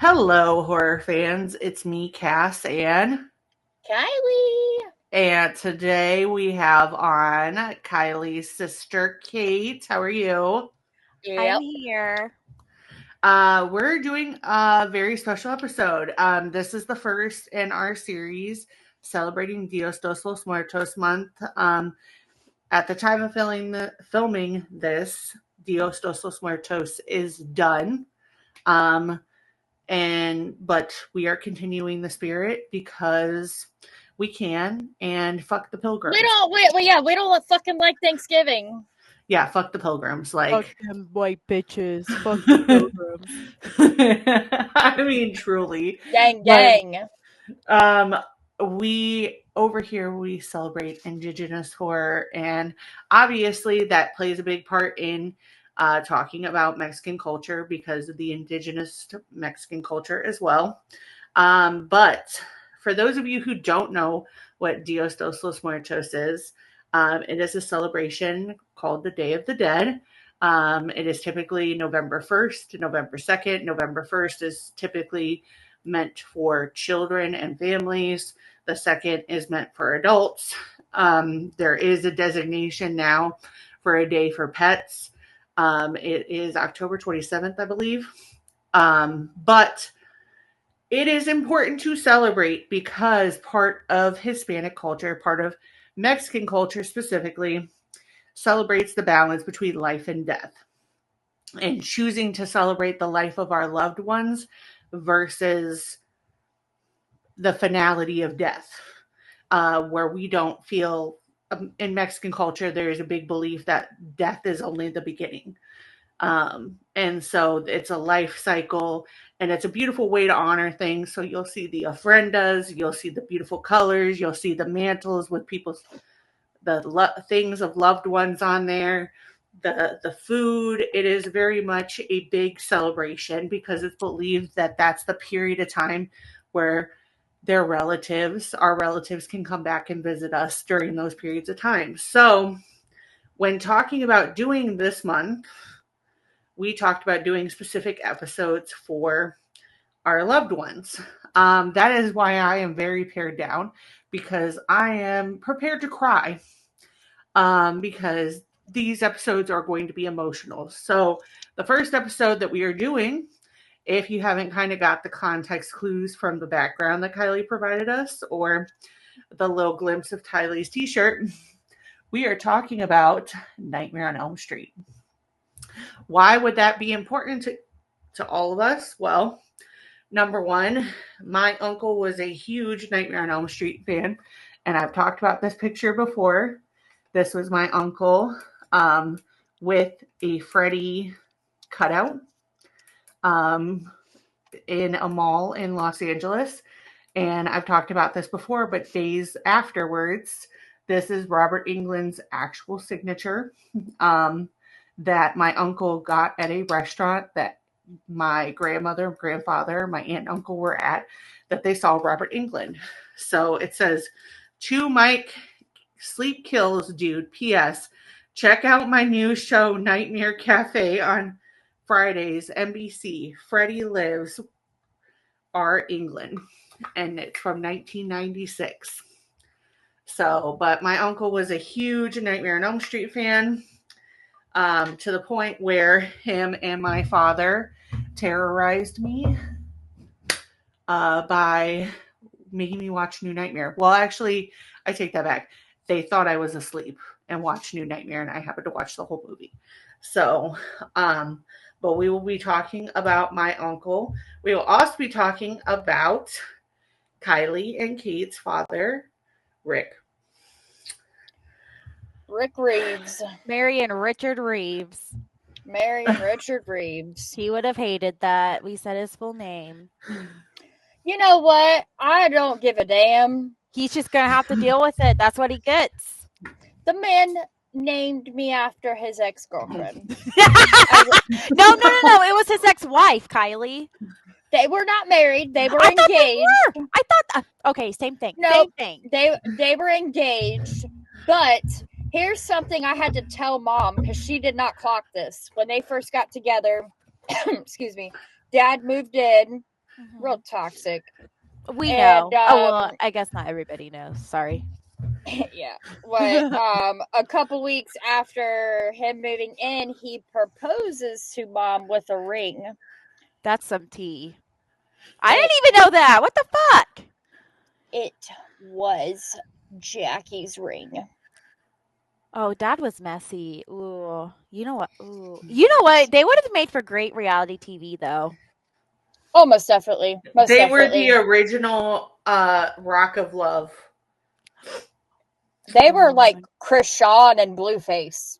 Hello, horror fans. It's me, Cass and Kylie. And today we have on Kylie's sister, Kate. How are you? Yep. I'm here. We're doing a very special episode. This is the first in our series celebrating Los Muertos Month. At the time of filming this, Los Muertos is done. But we are continuing the spirit because we can, and fuck the pilgrims. We don't fucking like Thanksgiving. Yeah, fuck the pilgrims. Like, fuck them white bitches. Fuck the pilgrims. I mean, truly. Gang. We over here we celebrate Indigenous horror, and obviously that plays a big part in talking about Mexican culture because of the indigenous Mexican culture as well. But for those of you who don't know what Dios de los Muertos is, it is a celebration called the Day of the Dead. It is typically November 1st, November 2nd. November 1st is typically meant for children and families. The 2nd is meant for adults. There is a designation now for a day for pets. It is October 27th, I believe. But it is important to celebrate because part of Hispanic culture, part of Mexican culture specifically, celebrates the balance between life and death. And choosing to celebrate the life of our loved ones versus the finality of death, where we don't feel, in Mexican culture, there is a big belief that death is only the beginning. And so it's a life cycle, and it's a beautiful way to honor things. So you'll see the ofrendas, you'll see the beautiful colors, you'll see the mantles with things of loved ones on there, the food. It is very much a big celebration because it's believed that that's the period of time where our relatives can come back and visit us during those periods of time. So when talking about doing this month, we talked about doing specific episodes for our loved ones. That is why I am very pared down, because I am prepared to cry, because these episodes are going to be emotional. So the first episode that we are doing, if you haven't kind of got the context clues from the background that Kylie provided us, or the little glimpse of Kylie's t-shirt, we are talking about Nightmare on Elm Street. Why would that be important to all of us? Well, number one, my uncle was a huge Nightmare on Elm Street fan, and I've talked about this picture before. This was my uncle with a Freddy cutout in a mall in Los Angeles. And I've talked about this before, but days afterwards, this is Robert Englund's actual signature that my uncle got at a restaurant that my grandmother, grandfather, my aunt and uncle were at, that they saw Robert Englund. So it says, "To Mike, sleep kills, dude. P.S. Check out my new show, Nightmare Cafe, on Fridays, NBC. Freddy Lives, R. England." And it's from 1996. So, but my uncle was a huge Nightmare on Elm Street fan, to the point where him and my father terrorized me by making me watch New Nightmare. Well, actually, I take that back. They thought I was asleep and watched New Nightmare, and I happened to watch the whole movie. So, but we will be talking about my uncle. We will also be talking about Kylie and Kate's father, Rick. Rick Reeves. Mary and Richard Reeves. Mary and Richard Reeves. He would have hated that we said his full name. You know what? I don't give a damn. He's just going to have to deal with it. That's what he gets. The man named me after his ex-girlfriend. No. It was his ex-wife, Kylie. They were not married. They were I engaged. Thought they were. I thought, okay, same thing. No, same thing. They were engaged, but here's something I had to tell Mom because she did not clock this. When they first got together, excuse me, Dad moved in Real toxic. We And, know. Oh, well, I guess not everybody knows. Sorry. yeah. What? A couple weeks after him moving in, he proposes to Mom with a ring. That's some tea. I didn't even know that. What the fuck? It was Jackie's ring. Oh, Dad was messy. Ooh. You know what? Ooh. You know what? They would have made for great reality TV, though. Oh, most definitely. They were the original Rock of Love. They were like Krishan and Blueface.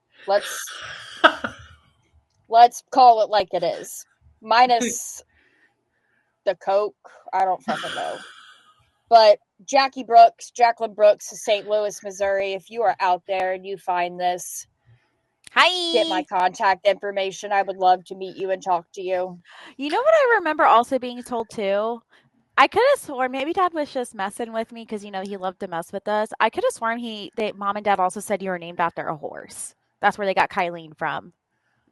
Let's call it like it is. Minus the coke. I don't fucking know. But Jacqueline Brooks of St. Louis, Missouri, if you are out there and you find this, hi, get my contact information. I would love to meet you and talk to you. You know what I remember also being told too? I could have sworn maybe Dad was just messing with me because, he loved to mess with us. I could have sworn Mom and Dad also said you were named after a horse. That's where they got Kylie from.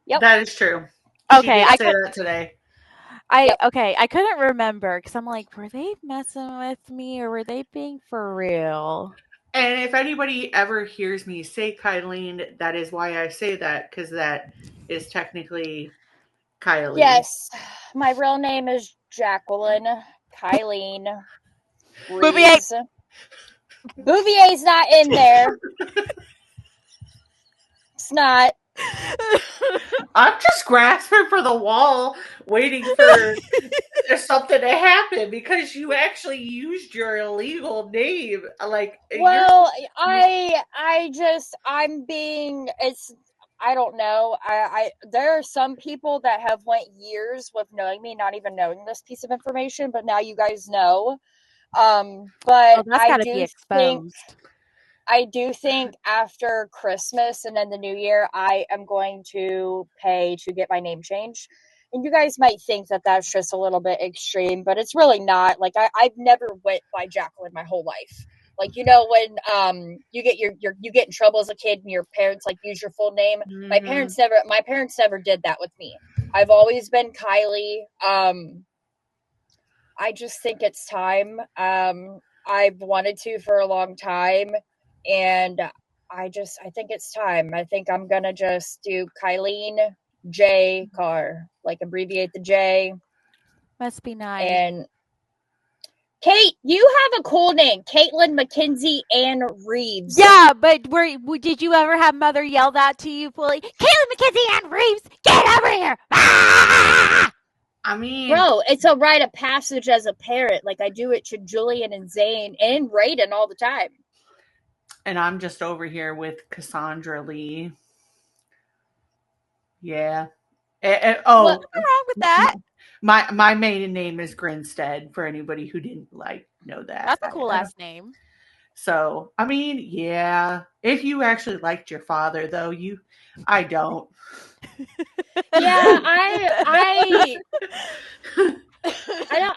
Yep. That is true. Okay, I say that today. Okay, I couldn't remember because I'm like, were they messing with me or were they being for real? And if anybody ever hears me say Kylie, that is why I say that, because that is technically Kylie. Yes, my real name is Jacqueline Kylie Reeves. Bouvier's not in there. It's not. I'm just grasping for the wall, waiting for something to happen because you actually used your illegal name. Well, I don't know. There are some people that have went years with knowing me, not even knowing this piece of information, but now you guys know. But I do think after Christmas and then the New Year, I am going to pay to get my name changed. And you guys might think that that's just a little bit extreme, but it's really not. Like I've never went by Jacqueline my whole life. Like, when you get you get in trouble as a kid and your parents use your full name. Mm-hmm. My parents never did that with me. I've always been Kylie. I just think it's time. I've wanted to for a long time. And I think it's time. I think I'm going to just do Kylie J. Carr. Abbreviate the J. Must be nice. And Kate, you have a cool name. Caitlin McKenzie Ann Reeves. Yeah, but did you ever have Mother yell that to you, fully? Caitlin McKenzie Ann Reeves, get over here! Ah! I mean, bro, it's a rite of passage as a parent. I do it to Julian and Zane and Raiden all the time. And I'm just over here with Cassandra Lee. Yeah. What's wrong with that? My maiden name is Grinstead, for anybody who didn't know that. That's a cool last name. So, I mean, yeah. If you actually liked your father, though, I don't. Yeah,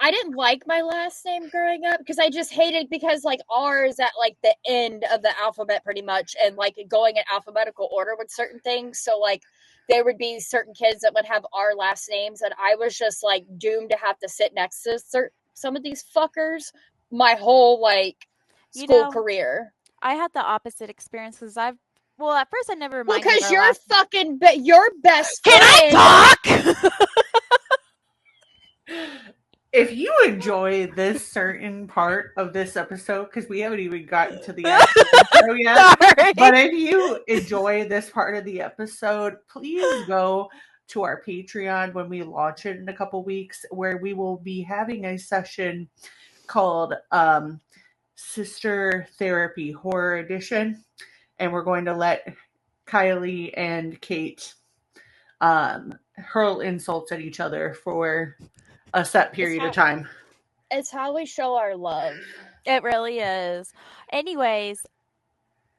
I didn't like my last name growing up because I just hated because R is at the end of the alphabet pretty much, and going in alphabetical order with certain things. So there would be certain kids that would have R last names, and I was just doomed to have to sit next to some of these fuckers my whole school career. I had the opposite experience because at first I never minded. Because you're fucking your best friend. Can I talk? If you enjoy this certain part of this episode, because we haven't even gotten to the episode yet, but if you enjoy this part of the episode, please go to our Patreon when we launch it in a couple weeks, where we will be having a session called Sister Therapy Horror Edition, and we're going to let Kylie and Kate hurl insults at each other for a set period of time. It's how we show our love. It really is. Anyways,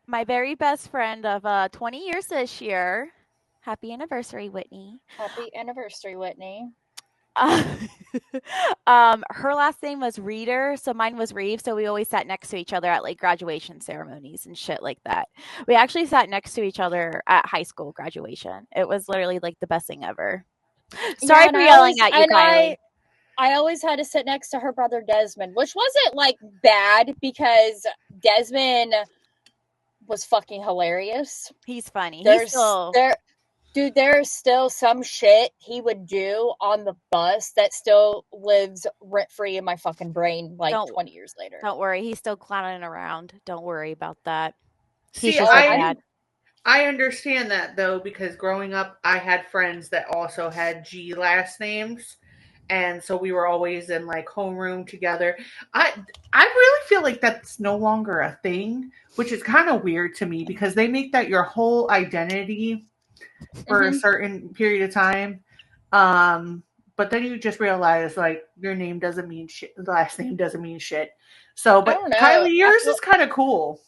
my very best friend of 20 years this year. Happy anniversary, Whitney. Happy anniversary, Whitney. Her last name was Reeder, so mine was Reeves, so we always sat next to each other at graduation ceremonies and shit like that. We actually sat next to each other at high school graduation. It was literally the best thing ever. Sorry for yelling at you, Kylie. I always had to sit next to her brother Desmond, which wasn't like bad because Desmond was fucking hilarious. He's funny. There's still some shit he would do on the bus that still lives rent free in my fucking brain 20 years later. Don't worry, he's still clowning around. Don't worry about that. See, I understand that though, because growing up, I had friends that also had G last names. And so we were always in like homeroom together. I really feel like that's no longer a thing, which is kind of weird to me because they make that your whole identity for a certain period of time. But then you just realize like your name doesn't mean shit. The last name doesn't mean shit. So, but Kylie, yours is kind of cool.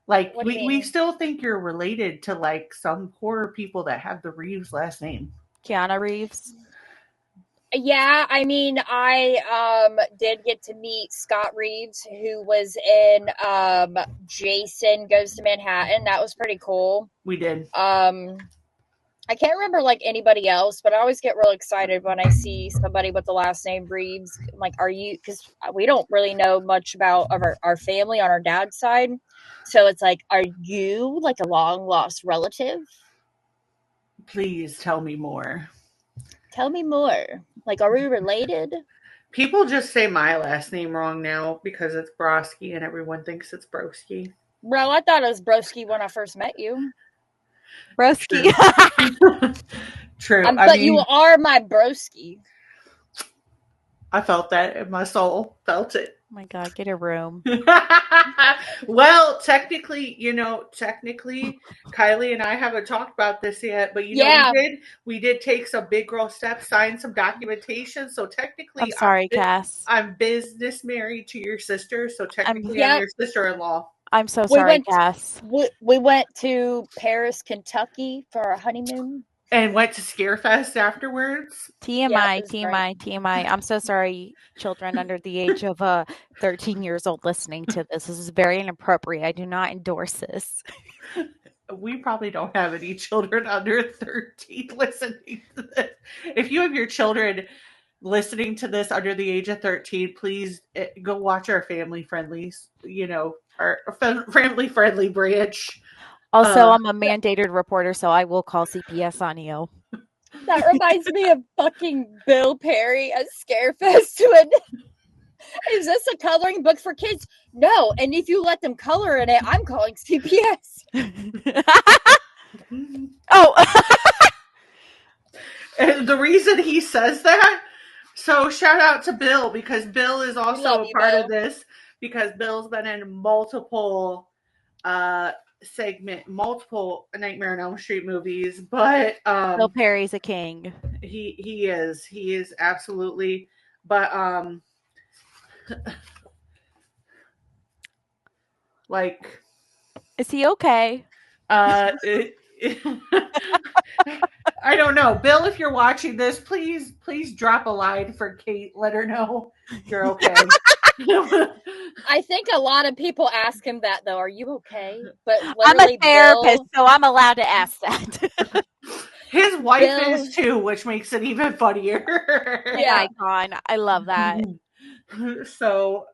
Like we still think you're related to like some horror people that have the Reeves last name. Keanu Reeves. Yeah, I mean, I did get to meet Scott Reeves, who was in Jason Goes to Manhattan. That was pretty cool. We did. I can't remember like anybody else, but I always get real excited when I see somebody with the last name Reeves. I'm like, are you? Because we don't really know much about our family on our dad's side, so it's like, are you like a long lost relative? Please tell me more. Tell me more. Like, are we related? People just say my last name wrong now because it's Broski and everyone thinks it's Broski. Bro, I thought it was Broski when I first met you. Broski. True. But you are my broski. I felt that in my soul. Felt it. Oh my God, get a room. Well, technically, Kylie and I haven't talked about this yet, but we did take some big girl steps, sign some documentation. So technically, I'm sorry, Cass. I'm business married to your sister, so technically I'm your sister-in-law. I'm so sorry, Cass. We went to Paris, Kentucky for our honeymoon. And went to Scarefest afterwards. TMI. I'm so sorry, children under the age of 13 years old listening to this. This is very inappropriate. I do not endorse this. We probably don't have any children under 13 listening to this. If you have your children listening to this under the age of 13, please go watch our family-friendly, our family-friendly branch. Also, I'm a mandated reporter, so I will call CPS on you. That reminds me of fucking Bill Perry at Scarefest. Is this a coloring book for kids? No, and if you let them color in it, I'm calling CPS. Oh. And the reason he says that, so shout out to Bill, because Bill is also a part of this, because Bill's been in multiple multiple Nightmare on Elm Street movies, but Bill Perry's a king. He is absolutely, but like, is he okay? I don't know, Bill, if you're watching this, please drop a line for Kate. Let her know you're okay. I think a lot of people ask him that, though. Are you okay? But I'm a therapist, so I'm allowed to ask that. His wife is too, which makes it even funnier. Yeah, icon. I love that. So,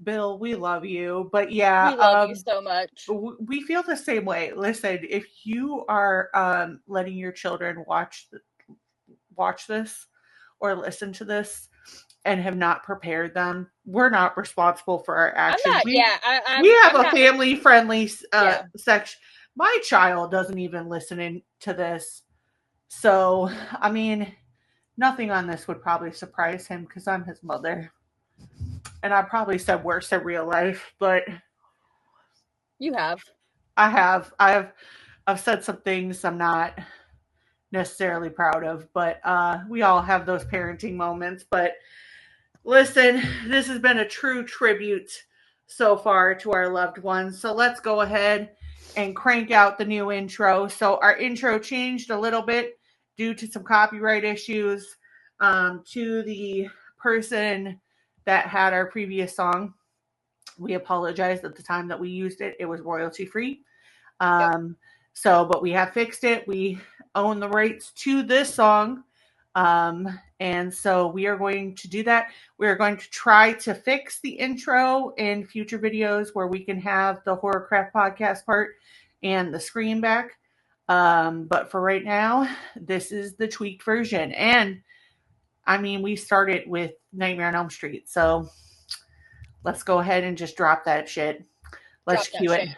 Bill, we love you, but yeah, we love you so much. We feel the same way. Listen, if you are letting your children watch this or listen to this and have not prepared them, we're not responsible for our actions. We have a family-friendly section. My child doesn't even listen to this. So, I mean, nothing on this would probably surprise him because I'm his mother. And I probably said worse in real life, but... You have. I have. I've said some things I'm not necessarily proud of, but we all have those parenting moments. But listen, this has been a true tribute so far to our loved ones. So let's go ahead and crank out the new intro. So our intro changed a little bit due to some copyright issues to the person that had our previous song. We apologized at the time that we used it. It was royalty free. So, but we have fixed it. We own the rights to this song. And And so we are going to do that. We are going to try to fix the intro in future videos where we can have the Horrorcraft Podcast part and the screen back. But for right now, this is the tweaked version. And I mean, we started with Nightmare on Elm Street. So let's go ahead and just drop that shit. Let's cue it.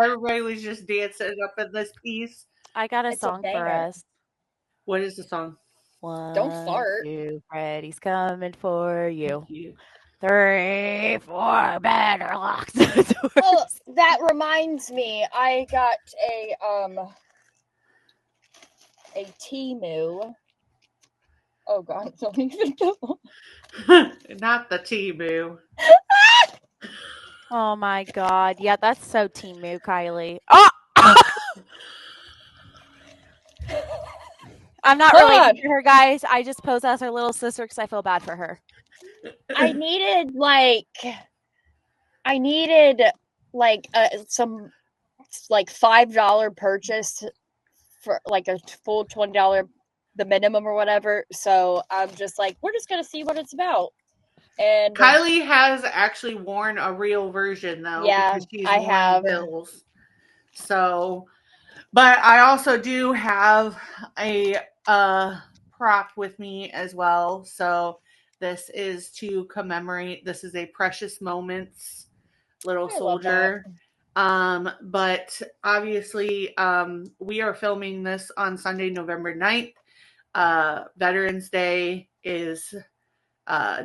Everybody was just dancing up in this piece. I got a song for us. What is the song? Don't fart. 2, Freddy's coming for you. Thank you. 3, 4, better lock the doors. Oh, that reminds me. I got a Temu. Oh God, don't even know. Not the Temu. Oh my God. Yeah, that's so Temu, Kylie. Oh! I'm not related to her, guys. I just pose as her little sister because I feel bad for her. I needed some $5 purchase for like a full $20, the minimum or whatever. So I'm just like, we're just gonna see what it's about. And Kylie has actually worn a real version though. Yeah, because she's I worn have. Bills. So, but I also do have a prop with me as well. So this is to commemorate. This is a Precious Moments little soldier. But obviously, we are filming this on Sunday, November 9th. Veterans Day is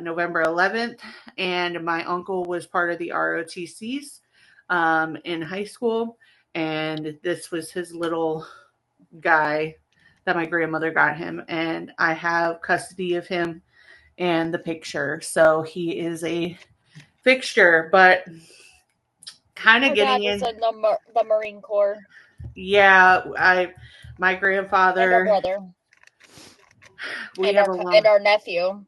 November 11th, and my uncle was part of the ROTCs in high school, and this was his little guy that my grandmother got him, and I have custody of him and the picture, so he is a fixture, but kind of getting in the Marine Corps. Yeah, my grandfather and our brother, and our nephew.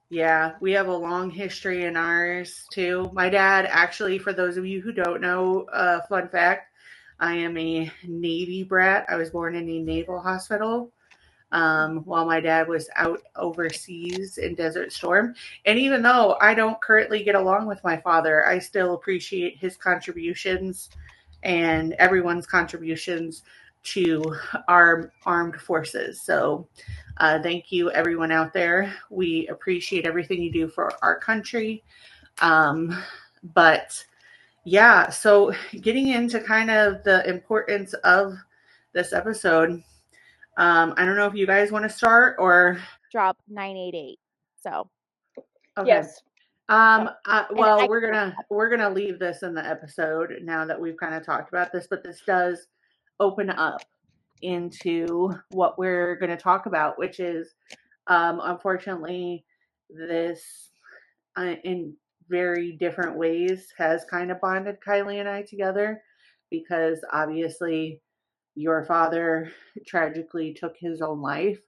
Yeah, we have a long history in ours too. My dad, actually, for those of you who don't know, fun fact, I am a Navy brat. I was born in a naval hospital while my dad was out overseas in Desert Storm. And even though I don't currently get along with my father, I still appreciate his contributions and everyone's contributions to our armed forces. So thank you, everyone out there. We appreciate everything you do for our country. But yeah, so getting into kind of the importance of this episode, I don't know if you guys want to start or drop 988. So okay. Yes. Well, we're gonna leave this in the episode now that we've kind of talked about this, but this does open up into what we're going to talk about, which is unfortunately this in very different ways has kind of bonded Kylie and I together, because obviously your father tragically took his own life,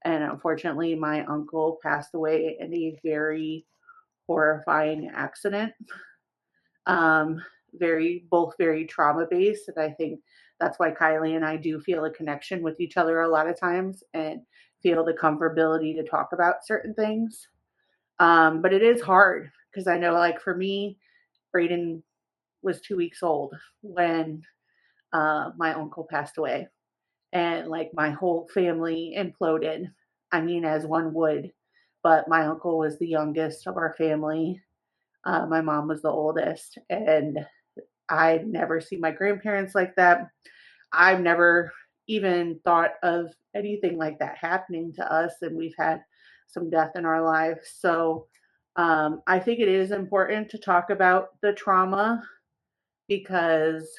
and unfortunately my uncle passed away in a very horrifying accident. Both very trauma based, and I think that's why Kylie and I do feel a connection with each other a lot of times and feel the comfortability to talk about certain things. But it is hard because I know, like, for me, Brayden was 2 weeks old when my uncle passed away, and like my whole family imploded. I mean, as one would, but my uncle was the youngest of our family. My mom was the oldest, and I'd never seen my grandparents like that. I've never even thought of anything like that happening to us, and we've had some death in our lives. So I think it is important to talk about the trauma, because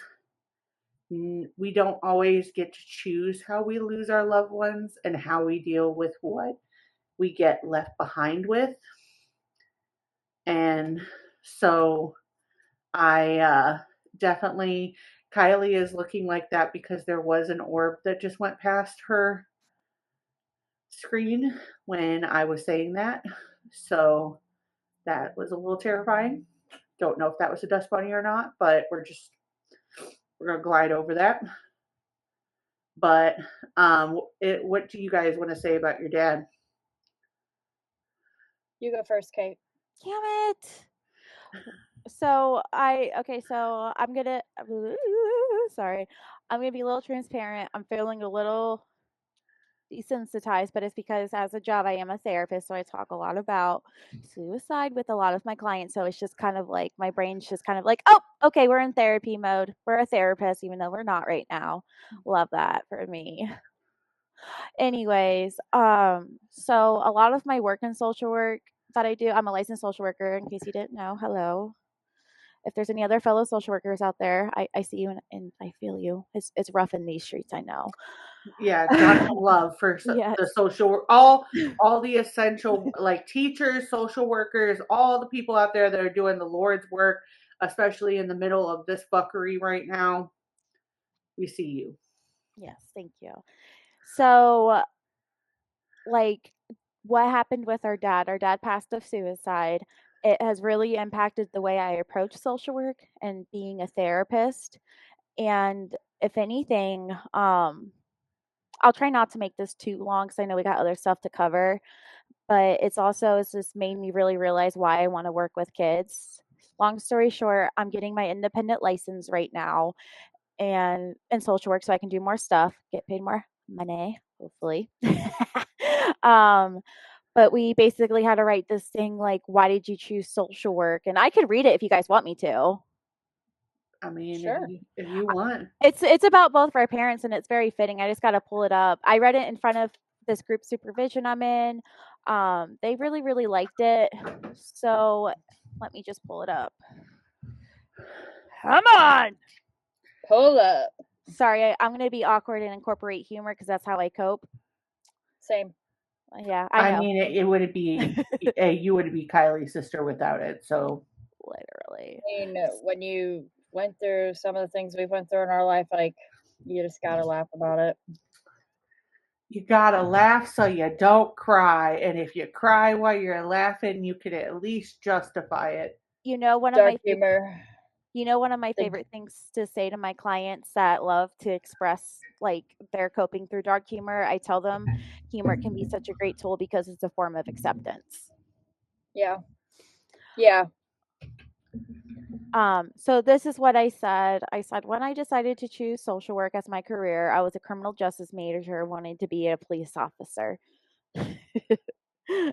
we don't always get to choose how we lose our loved ones and how we deal with what we get left behind with. And so I definitely, Kylee is looking like that because there was an orb that just went past her screen when I was saying that. So that was a little terrifying. Don't know if that was a dust bunny or not, but we're going to glide over that. But what do you guys want to say about your dad? You go first, Kate. Damn it. So I'm gonna sorry. I'm gonna be a little transparent. I'm feeling a little desensitized, but it's because as a job I am a therapist, so I talk a lot about suicide with a lot of my clients. So it's just kind of like my brain's just kind of like, oh, okay, we're in therapy mode. We're a therapist, even though we're not right now. Love that for me. Anyways, so a lot of my work in social work that I do, I'm a licensed social worker, in case you didn't know. Hello. If there's any other fellow social workers out there, I see you and I feel you. It's rough in these streets, I know. Yeah, God's love for Yes. the social, all the essential, like teachers, social workers, all the people out there that are doing the Lord's work, especially in the middle of this fuckery right now. We see you. Yes, thank you. So, like, what happened with our dad? Our dad passed of suicide. It has really impacted the way I approach social work and being a therapist. And if anything, I'll try not to make this too long because I know we got other stuff to cover. But it's just made me really realize why I want to work with kids. Long story short, I'm getting my independent license right now and in social work so I can do more stuff, get paid more money, hopefully. But we basically had to write this thing like, why did you choose social work? And I could read it if you guys want me to. I mean, Sure. if you want. It's about both of our parents and it's very fitting. I just got to pull it up. I read it in front of this group supervision I'm in. They really, really liked it. So let me just pull it up. Come on. Pull up. Sorry, I'm going to be awkward and incorporate humor because that's how I cope. Same. Yeah, I know. mean, it wouldn't be you wouldn't be Kylie's sister without it. So literally, I mean, when you went through some of the things we've went through in our life, like you just gotta laugh about it. You gotta laugh so you don't cry, and if you cry while you're laughing, you can at least justify it. You know, one Dark of my humor. one of my favorite things to say to my clients that love to express like their coping through dark humor, I tell them humor can be such a great tool because it's a form of acceptance. Yeah. Yeah. So this is what I said. I said when I decided to choose social work as my career, I was a criminal justice major wanting to be a police officer.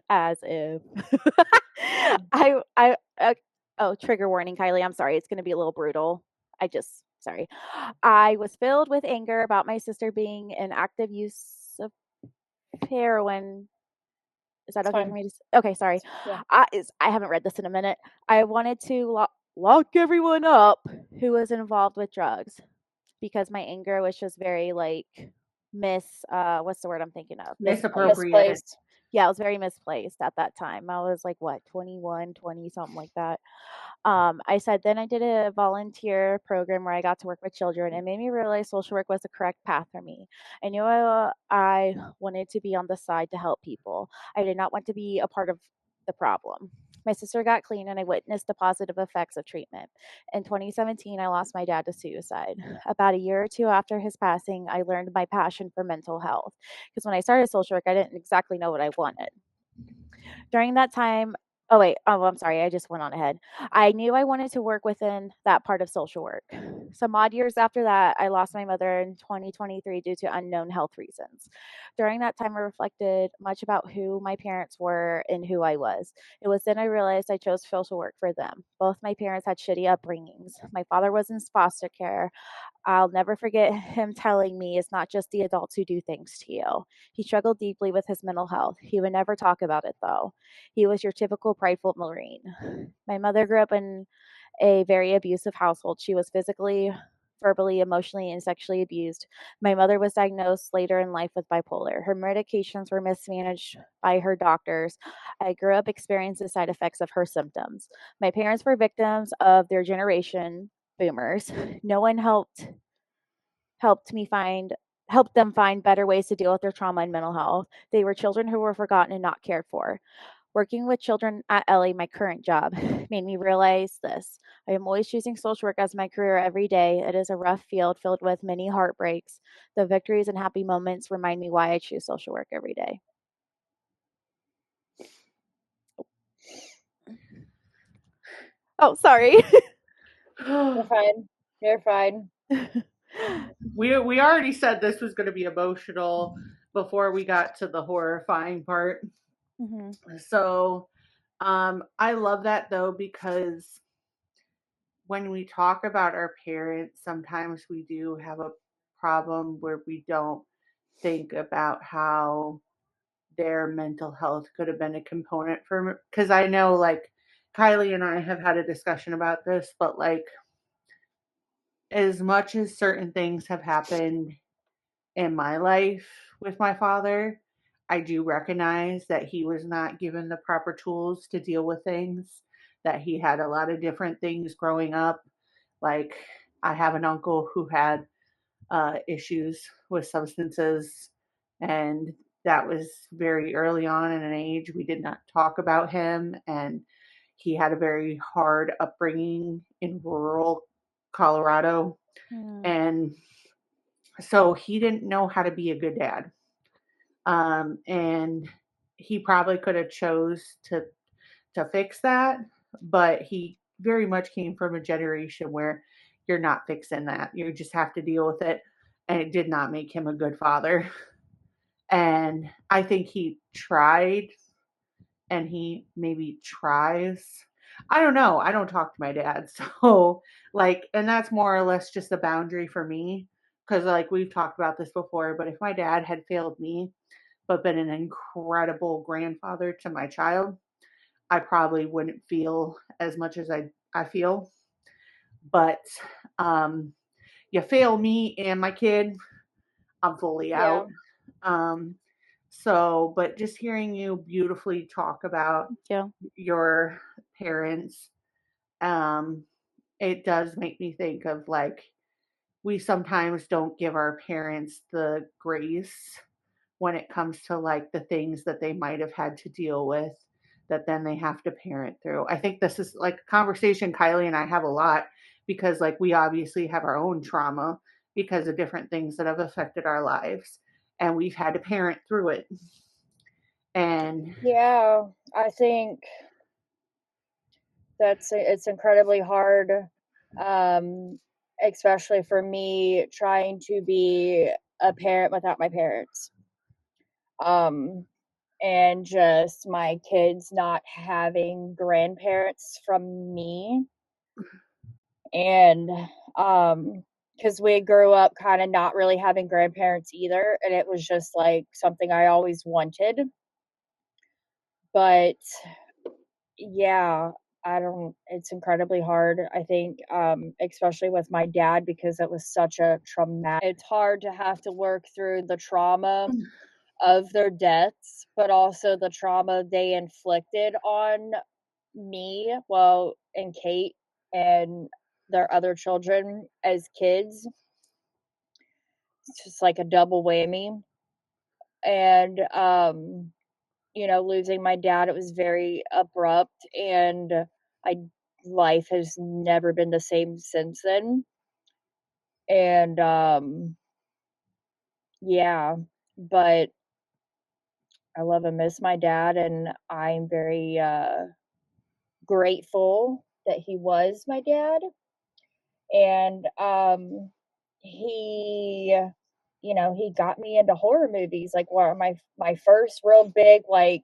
As if oh, trigger warning, Kylie. I'm sorry. It's going to be a little brutal. Sorry. I was filled with anger about my sister being in active use of heroin. Is that okay for me to say? Okay, sorry. Yeah. I haven't read this in a minute. I wanted to lock everyone up who was involved with drugs because my anger was just very like what's the word I'm thinking of? Misappropriated. Yeah, it was very misplaced at that time. I was like, what, 21, 20, something like that. I said, then I did a volunteer program where I got to work with children. It made me realize social work was the correct path for me. I knew I wanted to be on the side to help people. I did not want to be a part of the problem. My sister got clean and I witnessed the positive effects of treatment. In 2017, I lost my dad to suicide. About a year or two after his passing, I learned my passion for mental health. Because when I started social work, I didn't exactly know what I wanted. During that time, I'm sorry, I just went on ahead. I knew I wanted to work within that part of social work. Some odd years after that, I lost my mother in 2023 due to unknown health reasons. During that time, I reflected much about who my parents were and who I was. It was then I realized I chose social work for them. Both my parents had shitty upbringings. My father was in foster care. I'll never forget him telling me it's not just the adults who do things to you. He struggled deeply with his mental health. He would never talk about it, though. He was your typical prideful Marine. My mother grew up in a very abusive household. She was physically, verbally, emotionally, and sexually abused. My mother was diagnosed later in life with bipolar. Her medications were mismanaged by her doctors. I grew up experiencing the side effects of her symptoms. My parents were victims of their generation, boomers. No one helped me find helped them find better ways to deal with their trauma and mental health. They were children who were forgotten and not cared for. Working with children at Ellie, my current job, made me realize this. I am always choosing social work as my career every day. It is a rough field filled with many heartbreaks. The victories and happy moments remind me why I choose social work every day. Oh, sorry. You're fine. You're fine. We already said this was going to be emotional before we got to the horrifying part. Mm-hmm. So I love that though, because when we talk about our parents, sometimes we do have a problem where we don't think about how their mental health could have been a component for, because I know like Kylie and I have had a discussion about this, but like as much as certain things have happened in my life with my father, I do recognize that he was not given the proper tools to deal with things, that he had a lot of different things growing up. Like, I have an uncle who had issues with substances, and that was very early on in an age. We did not talk about him, and he had a very hard upbringing in rural Colorado. And so he didn't know how to be a good dad. And he probably could have chose to fix that, but he very much came from a generation where you're not fixing that. You just have to deal with it. And it did not make him a good father. And I think he tried, and he maybe tries. I don't know. I don't talk to my dad. So, like, and that's more or less just a boundary for me. Because, like, we've talked about this before, but if my dad had failed me, but been an incredible grandfather to my child, I probably wouldn't feel as much as I feel. But you fail me and my kid, I'm fully out. So, but just hearing you beautifully talk about your parents, it does make me think of like, we sometimes don't give our parents the grace when it comes to like the things that they might have had to deal with that then they have to parent through. I think this is like a conversation Kylie and I have a lot, because like we obviously have our own trauma because of different things that have affected our lives, and we've had to parent through it. And yeah, I think it's incredibly hard, especially for me trying to be a parent without my parents. And just my kids not having grandparents from me. And because we grew up kind of not really having grandparents either, and it was just like something I always wanted. But yeah, it's incredibly hard, I think, especially with my dad, because it was such a traumatic. It's hard to have to work through the trauma of their deaths, but also the trauma they inflicted on me, and Kate and their other children as kids. It's just like a double whammy. And losing my dad, it was very abrupt, and life has never been the same since then. And yeah, but I love and miss my dad, and I'm very grateful that he was my dad. And he he got me into horror movies. Like, one of my first real big, like,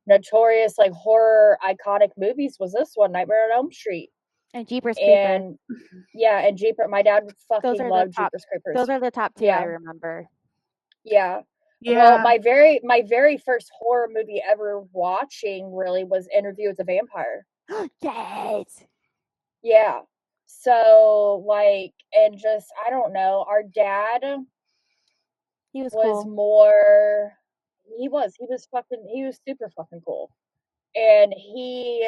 notorious, like, horror iconic movies was this one, Nightmare on Elm Street. And Jeepers Creepers. Yeah, and my dad fucking loved Jeepers Creepers. Those are the top two I remember. Yeah. Well, my very first horror movie ever watching really was Interview with the Vampire. Yes. Yeah. So, like, and just, I don't know, our dad He was was cool. more, he was super fucking cool. And he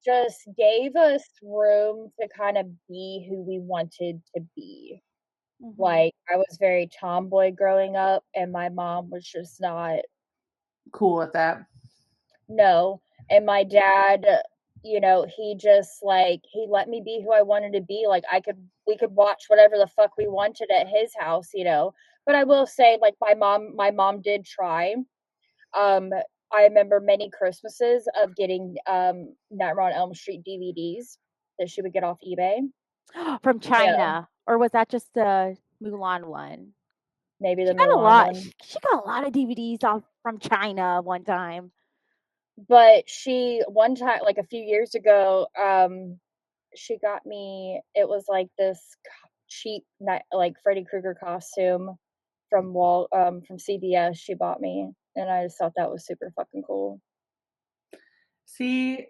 just gave us room to kind of be who we wanted to be. Mhm. Like, I was very tomboy growing up, and my mom was just not. Cool with that. No. And my dad, you know, he just like, he let me be who I wanted to be. Like, we could watch whatever the fuck we wanted at his house, you know. But I will say, like, my mom did try. I remember many Christmases of getting Nightmare on Elm Street DVDs that she would get off eBay. From Yeah. China, or was that just the Mulan one? Maybe the She got a Mulan lot. one. She got a lot of DVDs off from China one time. But she, one time, like a few years ago, she got me, it was like this cheap like Freddy Krueger costume from CVS. She bought me, and I just thought that was super fucking cool. See,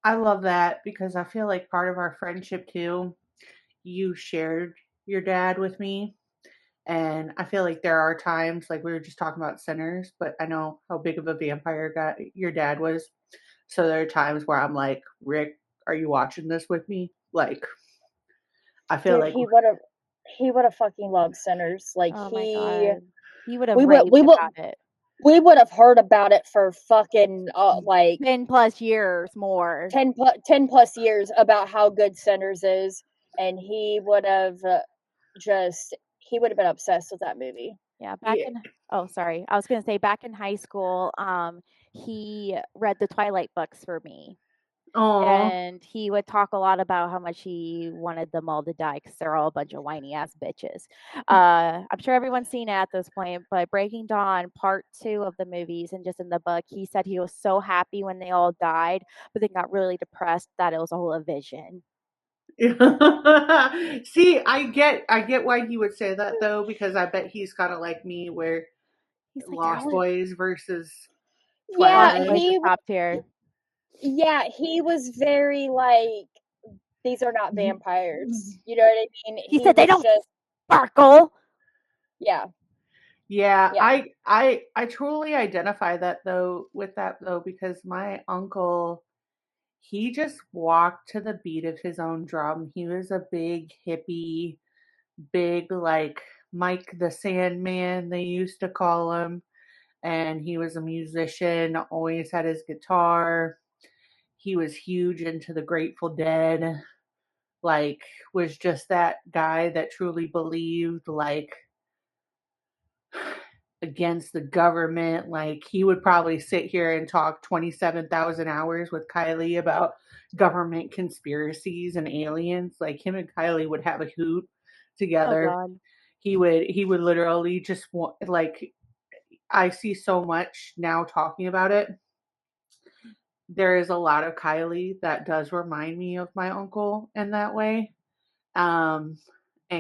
I love that because I feel like part of our friendship too, you shared your dad with me. And I feel like there are times, like we were just talking about Sinners, but I know how big of a vampire guy your dad was. So there are times where I'm like, Rick, are you watching this with me? Like, I feel Dude, like he would have fucking loved Sinners. Like, Oh my god, he would have we would raved we would about it. we would have heard about it for fucking like 10+ years more. 10 plus years about how good Sinners is, and he would have been obsessed with that movie. Yeah, yeah. oh, sorry. I was gonna say back in high school, he read the Twilight books for me. Oh, And he would talk a lot about how much he wanted them all to die because they're all a bunch of whiny ass bitches. I'm sure everyone's seen it at this point, but Breaking Dawn, part 2 of the movies, and just in the book, he said he was so happy when they all died, but then got really depressed that it was all a vision. see, I get why he would say that though, because I bet he's kind of like me, where He's like, Lost Boys versus Yeah, Lost Twilight. Boys is top tier. he was very like, these are not vampires. You know what I mean? He said they was don't just, sparkle. yeah. Yeah, Yeah. I truly identify that though with that though, because my uncle, he just walked to the beat of his own drum. He was a big hippie, big like Mike the Sandman, they used to call him. And he was a musician, always had his guitar. He was huge into the Grateful Dead. Like, was just that guy that truly believed, like, against the government. Like, he would probably sit here and talk 27,000 hours with Kylee about government conspiracies and aliens. Like, him and Kylee would have a hoot together. Oh god. He would literally just want, like, I see so much now talking about it. There is a lot of Kylee that does remind me of my uncle in that way. And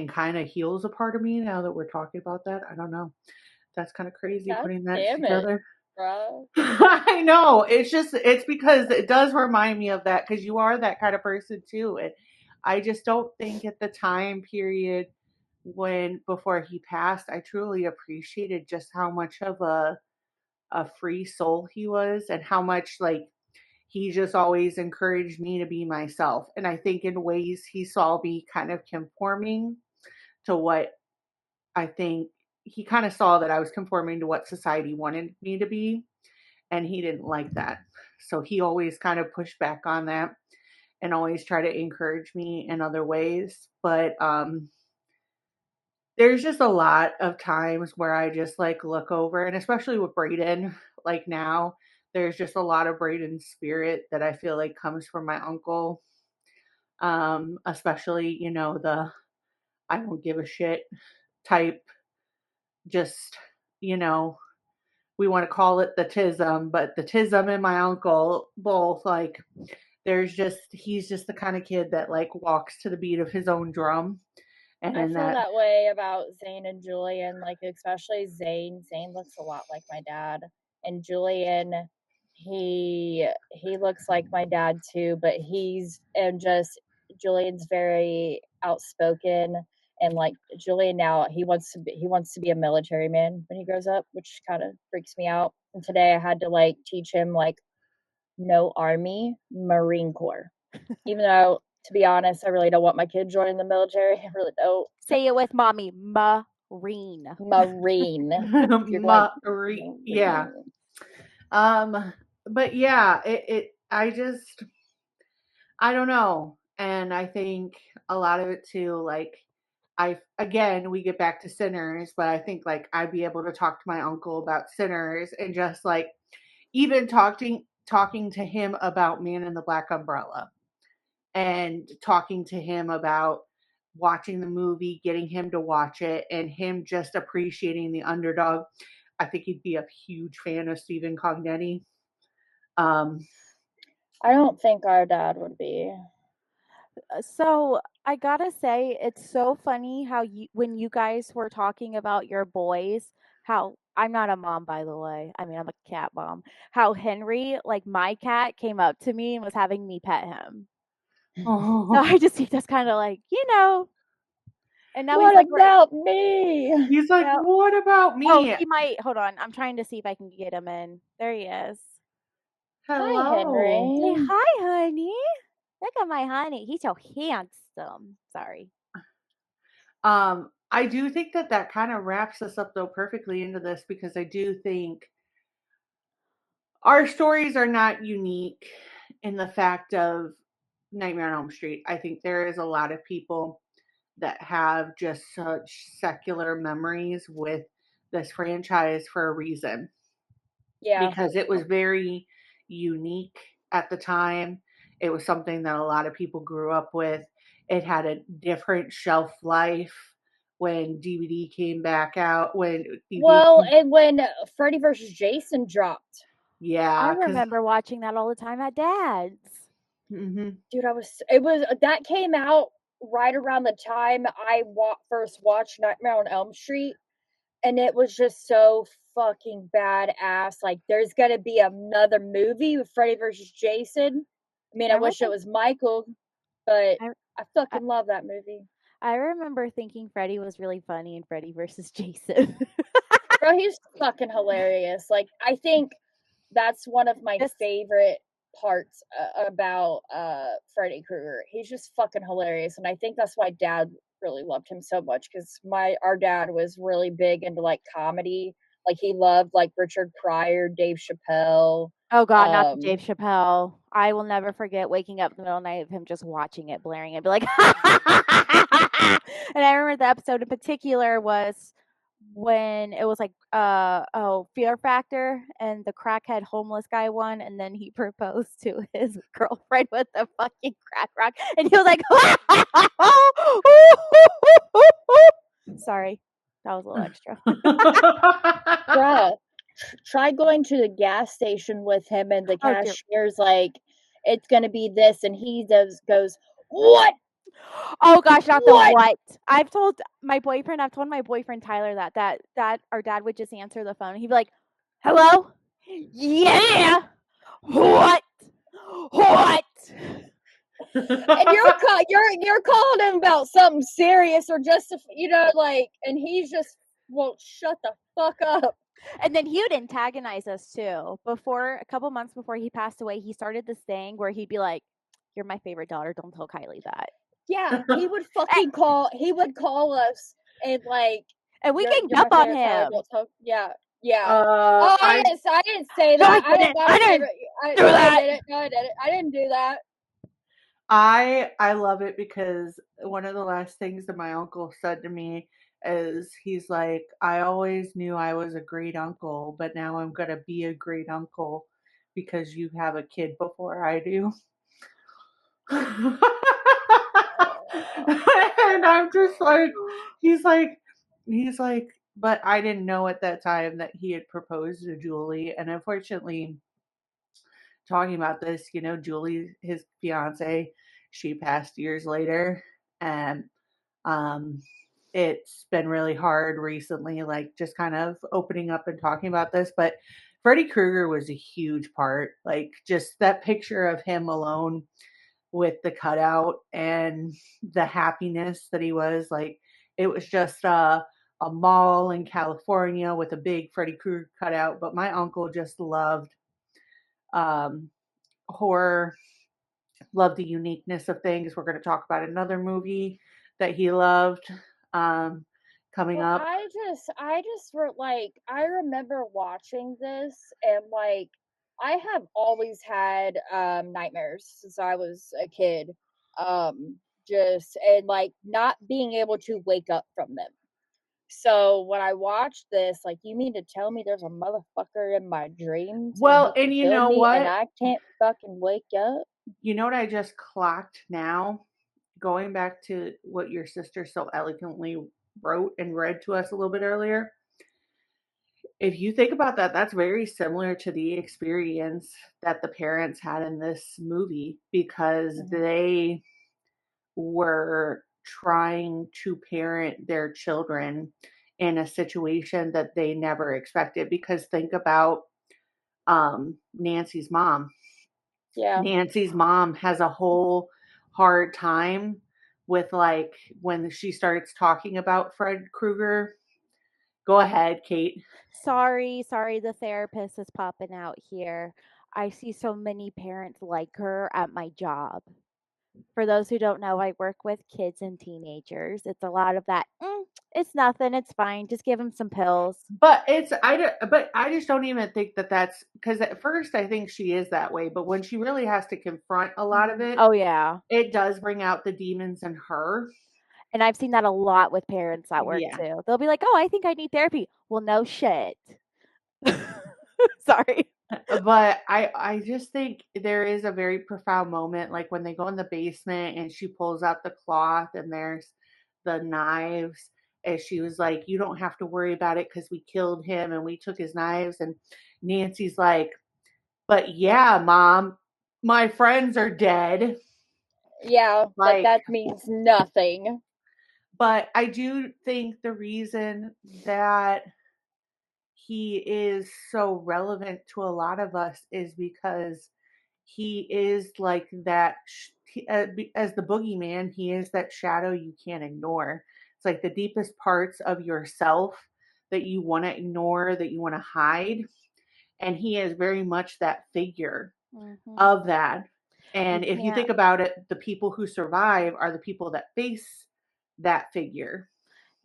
kind of heals a part of me now that we're talking about that. I don't know. That's kind of crazy God putting that damn it, together. bro. I know. It's because it does remind me of that, because you are that kind of person too. And I just don't think at the time period when before he passed, I truly appreciated just how much of a free soul he was, and how much like he just always encouraged me to be myself. And I think in ways he saw me kind of conforming to what I think he kind of saw that I was conforming to what society wanted me to be. And he didn't like that. So he always kind of pushed back on that and always tried to encourage me in other ways. But there's just a lot of times where I just like look over, and especially with Brayden, like now, there's just a lot of Brayden's spirit that I feel like comes from my uncle. Especially, the I don't give a shit type, just, we want to call it the tism, but the tism and my uncle both, like, he's just the kind of kid that like walks to the beat of his own drum. And I in feel that, that way about Zane and Julian, like especially Zane. Zane looks a lot like my dad, and Julian, he looks like my dad too, but he's and just Julian's very outspoken, and like Julian now he wants to be a military man when he grows up, which kind of freaks me out. And today I had to like teach him like no Army, Marine Corps. Even though, to be honest, I really don't want my kid joining the military. I really don't. Say it with mommy. Marine. Marine. Yeah. But yeah, I don't know. And I think a lot of it too, like again, we get back to Sinners, but I think like I'd be able to talk to my uncle about Sinners and just like even talking to him about Man in the Black Umbrella and talking to him about watching the movie, getting him to watch it, and him just appreciating the underdog. I think he'd be a huge fan of Stephen Cognetti. I don't think our dad would be. So I gotta say, it's so funny how when you guys were talking about your boys, how I'm not a mom, by the way. I mean, I'm a cat mom. How Henry, like my cat, came up to me and was having me pet him. So I just think that's kind of like, and now what he's like, about me? He's like, what about me? Oh, he might. Hold on. I'm trying to see if I can get him in. There he is. Hello. Hi, Henry. Say hi, honey. Look at my honey. He's so handsome. Sorry. I do think that kind of wraps us up though perfectly into this, because I do think our stories are not unique in the fact of Nightmare on Elm Street. I think there is a lot of people that have just such secular memories with this franchise for a reason. Yeah. Because it was very unique at the time. It was something that a lot of people grew up with. It had a different shelf life when DVD came back out. And when Freddy vs. Jason dropped. Yeah. I remember watching that all the time at Dad's. Mm-hmm. Dude, that came out right around the time I first watched Nightmare on Elm Street, and it was just so fucking badass. Like, there's gonna be another movie with Freddy vs. Jason. I mean, I wish it was Michael, but I fucking love that movie. I remember thinking Freddy was really funny in Freddy vs. Jason. Bro, he's fucking hilarious. Like, I think that's one of my favorite parts about Freddy Krueger. He's just fucking hilarious, and I think that's why Dad really loved him so much, because our dad was really big into like comedy. Like, he loved like Richard Pryor, Dave Chappelle. Oh God, not Dave Chappelle. I will never forget waking up in the middle of the night of him just watching it, blaring it, be like, and I remember the episode in particular was when it was like Fear Factor, and the crackhead homeless guy won, and then he proposed to his girlfriend with the fucking crack rock, and he was like, sorry, that was a little extra. Bruh, try going to the gas station with him, and the cashier's like, it's gonna be this, and he goes, what? Oh gosh, not the what. I've told my boyfriend Tyler that our dad would just answer the phone. He'd be like, hello? Yeah. What? And you're calling him about something serious, or just, and he's just, well, shut the fuck up. And then he would antagonize us too. A couple months before he passed away, he started this thing where he'd be like, you're my favorite daughter, don't tell Kylie that. Yeah, he would fucking call us and like, and we ganged up on him. Yeah. I didn't say that. I didn't do that. I love it, because one of the last things that my uncle said to me is, he's like, I always knew I was a great uncle, but now I'm gonna be a great uncle because you have a kid before I do. And I'm just like, he's like, but I didn't know at that time that he had proposed to Julie. And unfortunately, talking about this, Julie, his fiance, she passed years later. And it's been really hard recently, like just kind of opening up and talking about this. But Freddy Krueger was a huge part. Like, just that picture of him alone with the cutout and the happiness that he was. Like, it was just a mall in California with a big Freddy Krueger cutout. But my uncle just loved horror, loved the uniqueness of things. We're going to talk about another movie that he loved coming Well, up. I just wrote, like, I remember watching this, and like, I have always had nightmares since I was a kid. Just and like not being able to wake up from them. So when I watched this, like, you mean to tell me there's a motherfucker in my dreams Well, and and he you can kill know me and what? I can't fucking wake up? You know what I just clocked now? Going back to what your sister so eloquently wrote and read to us a little bit earlier. If you think about that, that's very similar to the experience that the parents had in this movie, because they were trying to parent their children in a situation that they never expected. Because think about Nancy's mom. Yeah. Nancy's mom has a whole hard time with, like, when she starts talking about Fred Krueger. Go ahead, Kate. Sorry, the therapist is popping out here. I see so many parents like her at my job. For those who don't know, I work with kids and teenagers. It's a lot of that. It's nothing. It's fine. Just give them some pills. But I just don't even think that that's, because at first I think she is that way, but when she really has to confront a lot of it, Oh yeah, it does bring out the demons in her. and I've seen that a lot with parents at work Yeah. too. They'll be like, "Oh, I think I need therapy." Well, no shit. Sorry. But I just think there is a very profound moment, like when they go in the basement and she pulls out the cloth and there's the knives, and she was like, "You don't have to worry about it because we killed him and we took his knives." And Nancy's like, "But yeah, Mom, my friends are dead." Yeah, but Like, that means nothing. but I do think the reason that he is so relevant to a lot of us is because he is like that, as the boogeyman, he is that shadow you can't ignore. It's like the deepest parts of yourself that you want to ignore, that you want to hide. And he is very much that figure of that. And if you think about it, the people who survive are the people that face that figure.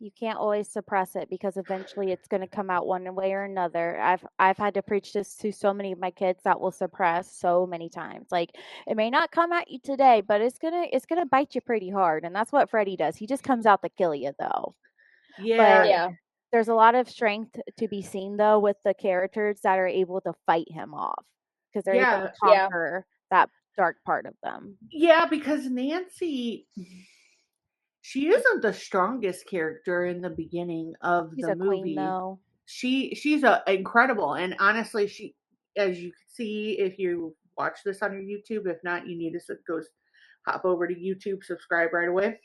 You can't always suppress it because eventually it's going to come out one way or another. I've had to preach this to so many of my kids that will suppress so many times. Like, it may not come at you today, but it's gonna bite you pretty hard, and that's what Freddy does. He just comes out to kill you, though. Yeah. But Yeah. there's a lot of strength to be seen though with the characters that are able to fight him off, because they're able to Yeah. conquer that dark part of them. Yeah, because Nancy, she isn't the strongest character in the beginning of She's the a movie. queen, though. She's incredible, and honestly, she, as you can see if you watch this on your YouTube. If not, you need to go hop over to YouTube, subscribe right away,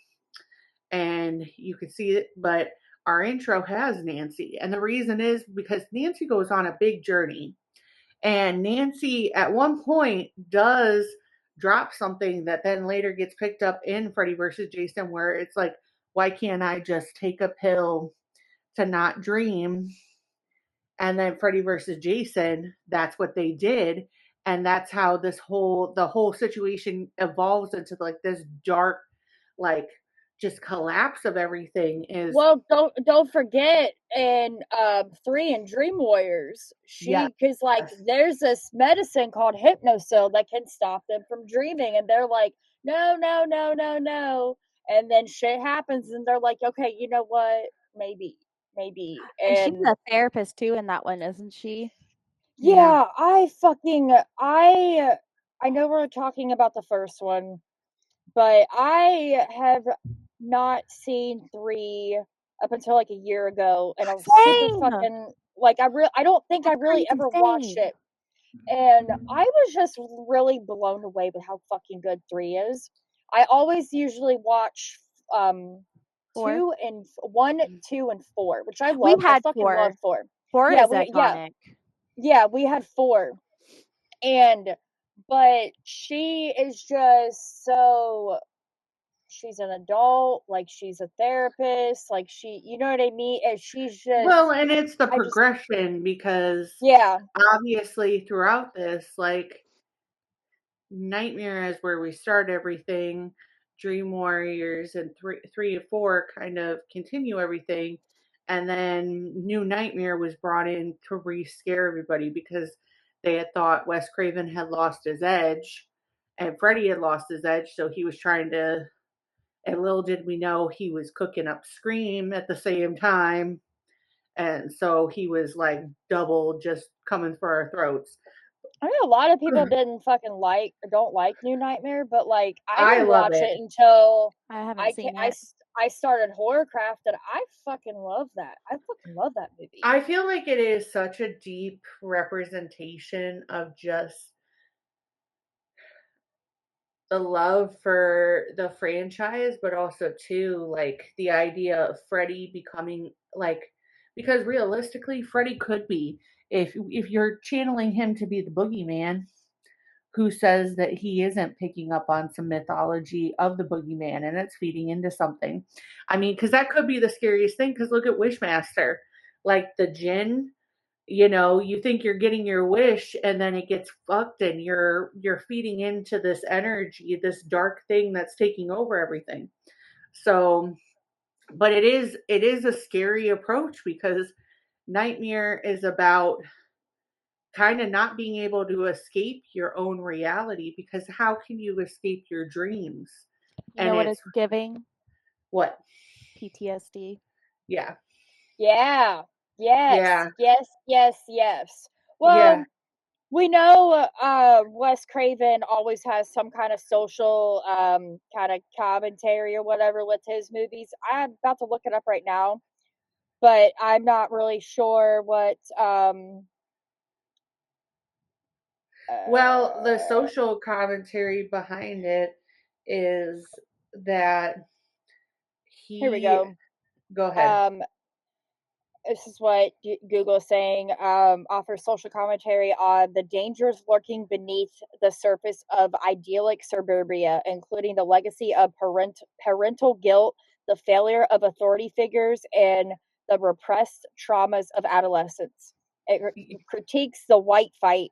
and you can see it. But our intro has Nancy, and the reason is because Nancy goes on a big journey, and Nancy at one point does drop something that then later gets picked up in Freddy versus Jason, where it's like, why can't I just take a pill to not dream? And then Freddy versus Jason, that's what they did. And that's how the whole situation evolves into like this dark, like, just collapse of everything. Is, well, don't forget in 3 in Dream Warriors, because like there's this medicine called Hypnosil that can stop them from dreaming, and they're like, no, and then shit happens, and they're like, okay, you know what, maybe, And she's a therapist too in that one, isn't she? Yeah. I know we're talking about the first one, but I have not seen 3 up until like a year ago, and I was super fucking like, I don't think I really ever watched it, and I was just really blown away with how fucking good 3 is. I always usually watch 2 and 1, 2, and 4, which I love. I fucking love 4. 4 is iconic. Yeah, we had 4, and but she is just so, she's an adult, like she's a therapist, like she, you know what I mean? And she's just, Well, and it's the I just, progression because yeah, obviously throughout this, like Nightmare is where we start everything. Dream Warriors and three to four kind of continue everything, and then New Nightmare was brought in to re-scare everybody because they had thought Wes Craven had lost his edge, and Freddy had lost his edge, so he was trying to. And little did we know he was cooking up Scream at the same time, and so he was like double just coming for our throats. I know a lot of people don't like New Nightmare, but like I I didn't love watch it. it until I haven't seen it. I started Horrorcraft, and I fucking love that. I fucking love that movie. I feel like it is such a deep representation of just the love for the franchise, but also too like the idea of Freddy becoming like, because realistically Freddy could be, if you're channeling him to be the boogeyman, who says that he isn't picking up on some mythology of the boogeyman and it's feeding into something. I mean, because that could be the scariest thing, because look at Wishmaster. Like the djinn, you think you're getting your wish and then it gets fucked and you're feeding into this energy, this dark thing that's taking over everything. So, but it is a scary approach because Nightmare is about kind of not being able to escape your own reality, because how can you escape your dreams? You know what it's giving? What? PTSD. Yeah. Yeah. Yes. Yeah. Yes. Well, Yeah. we know Wes Craven always has some kind of social kind of commentary or whatever with his movies. I'm about to look it up right now, but I'm not really sure what Well, the social commentary behind it is that here we he. go. Go ahead. This is what Google is saying, offers social commentary on the dangers lurking beneath the surface of idyllic suburbia, including the legacy of parental guilt, the failure of authority figures, and the repressed traumas of adolescence. It critiques the white fight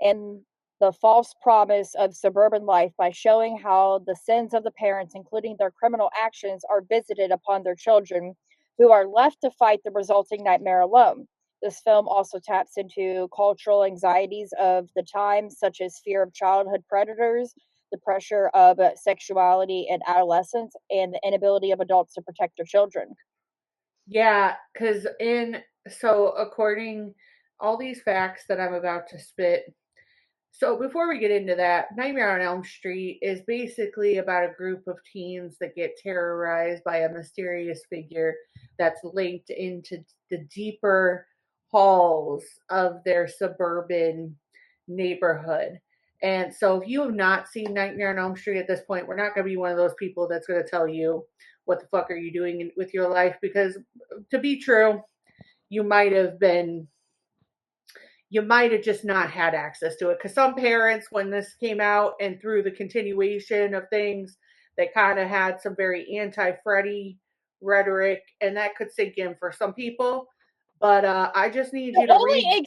and the false promise of suburban life by showing how the sins of the parents, including their criminal actions, are visited upon their children, who are left to fight the resulting nightmare alone. This film also taps into cultural anxieties of the time, such as fear of childhood predators, the pressure of sexuality in adolescence, and the inability of adults to protect their children. Yeah, because according all these facts that I'm about to spit. So before we get into that, Nightmare on Elm Street is basically about a group of teens that get terrorized by a mysterious figure that's linked into the deeper halls of their suburban neighborhood. And so if you have not seen Nightmare on Elm Street at this point, we're not going to be one of those people that's going to tell you what the fuck are you doing with your life, because to be true, you might have just not had access to it, because some parents, when this came out and through the continuation of things, they kind of had some very anti-Freddy rhetoric, and that could sink in for some people. But I just need you to read.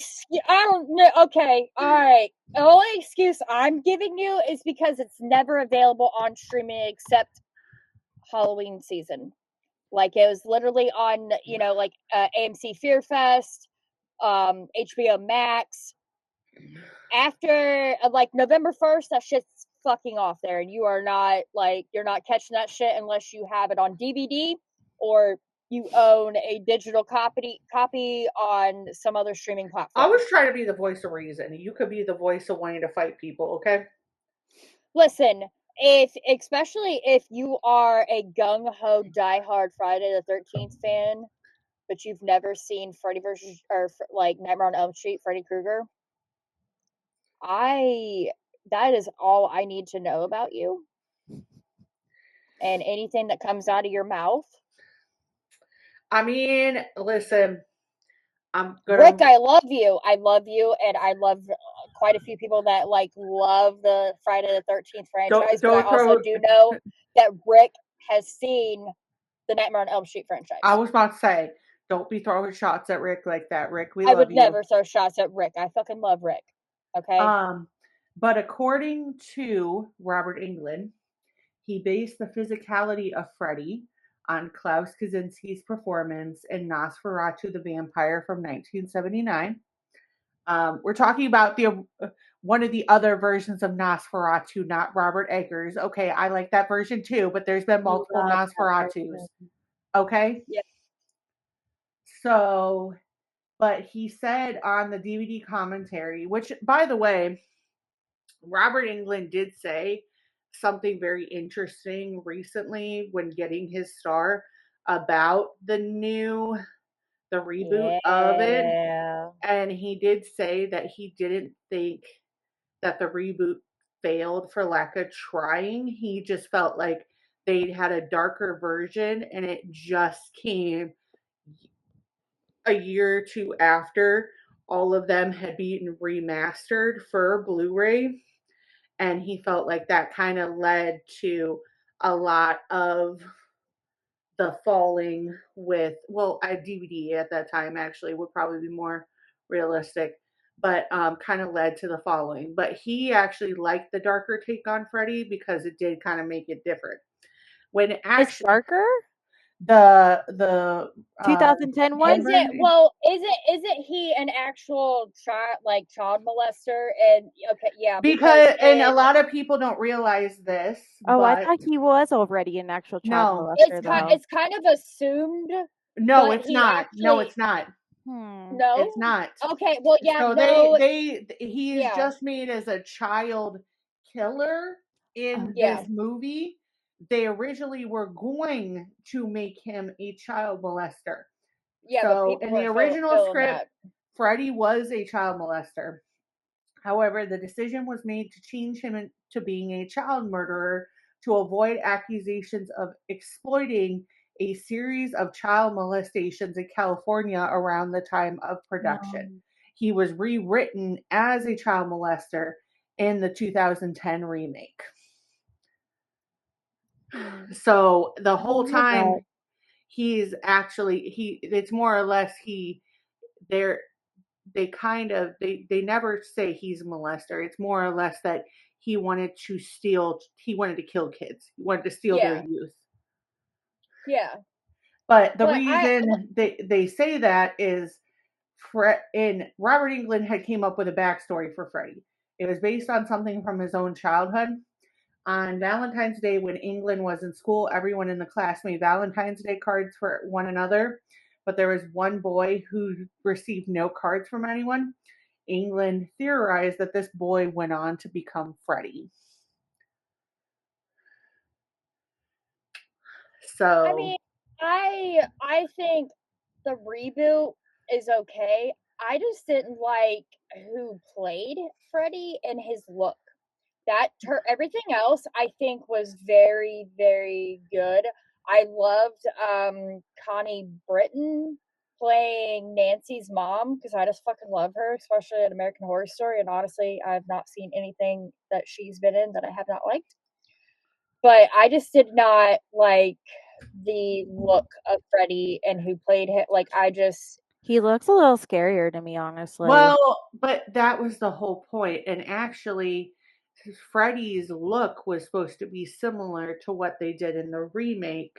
I don't know. Okay, all right. The only excuse I'm giving you is because it's never available on streaming except Halloween season. Like it was literally on, like AMC Fear Fest, HBO Max. After like November 1st, that shit's fucking off there, and you're not catching that shit unless you have it on DVD or you own a digital copy on some other streaming platform. I was trying to be the voice of reason. You could be the voice of wanting to fight people, okay? Listen, especially if you are a gung ho diehard Friday the 13th fan, but you've never seen Freddy versus or like Nightmare on Elm Street, Freddy Krueger, that is all I need to know about you. And anything that comes out of your mouth. I mean, listen, Rick, I love you, and I love quite a few people that like love the Friday the 13th franchise, but I Don't also throw. do know that Rick has seen the Nightmare on Elm Street franchise. I was about to say, don't be throwing shots at Rick like that. Rick, we I love would you. never throw shots at Rick. I fucking love Rick. Okay. But according to Robert Englund, he based the physicality of Freddy on Klaus Kaczynski's performance in Nosferatu the Vampire from 1979. We're talking about one of the other versions of Nosferatu, not Robert Eggers. Okay, I like that version too, but there's been multiple Nosferatus. Okay? Yeah. So, but he said on the DVD commentary, which, by the way, Robert Englund did say something very interesting recently when getting his star about the reboot of it. And he did say that he didn't think that the reboot failed for lack of trying. He just felt like they had a darker version and it just came a year or two after all of them had been remastered for Blu-ray. And he felt like that kind of led to a lot of the falling with, well, a DVD at that time actually would probably be more realistic, but kind of led to the following. But he actually liked the darker take on Freddy because it did kind of make it different. When it actually, It's darker? The 2010 one? Isn't he an actual child molester? And okay, yeah, because and a lot of people don't realize this. Oh, I but thought he was already an actual child no, molester. it's kind of assumed. No, it's not. No, it's not. No, it's not. Okay, well, yeah, so no. He's just made as a child killer in this movie. They originally were going to make him a child molester. Yeah, so but in the original script, Freddy was a child molester. However, the decision was made to change him to being a child murderer to avoid accusations of exploiting a series of child molestations in California around the time of production. He was rewritten as a child molester in the 2010 remake. So the whole time he's actually it's more or less they never say he's a molester. It's more or less that he wanted to kill kids. He wanted to steal their youth. Yeah. But the reason they say that is Robert Englund had came up with a backstory for Freddy. It was based on something from his own childhood. On Valentine's Day, when Englund was in school, everyone in the class made Valentine's Day cards for one another. But there was one boy who received no cards from anyone. Englund theorized that this boy went on to become Freddy. So I mean, I think the reboot is okay. I just didn't like who played Freddy and his look. Everything else I think was very, very good. I loved Connie Britton playing Nancy's mom because I just fucking love her, especially in American Horror Story. And honestly, I've not seen anything that she's been in that I have not liked. But I just did not like the look of Freddy and who played him. He looks a little scarier to me, honestly. Well, but that was the whole point. And actually, Freddy's look was supposed to be similar to what they did in the remake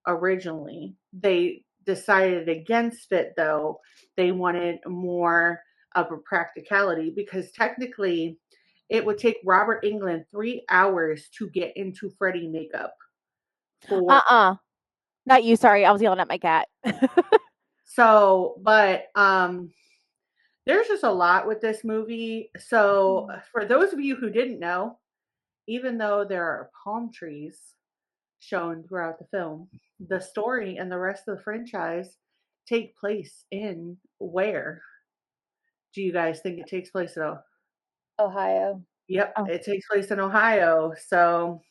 originally. They decided against it, though. They wanted more of a practicality because technically it would take Robert Englund 3 hours to get into Freddy makeup. Not you, sorry. I was yelling at my cat. So, but there's just a lot with this movie. So, for those of you who didn't know, even though there are palm trees shown throughout the film, the story and the rest of the franchise take place in where? Do you guys think it takes place in Ohio? Yep, it takes place in Ohio. So,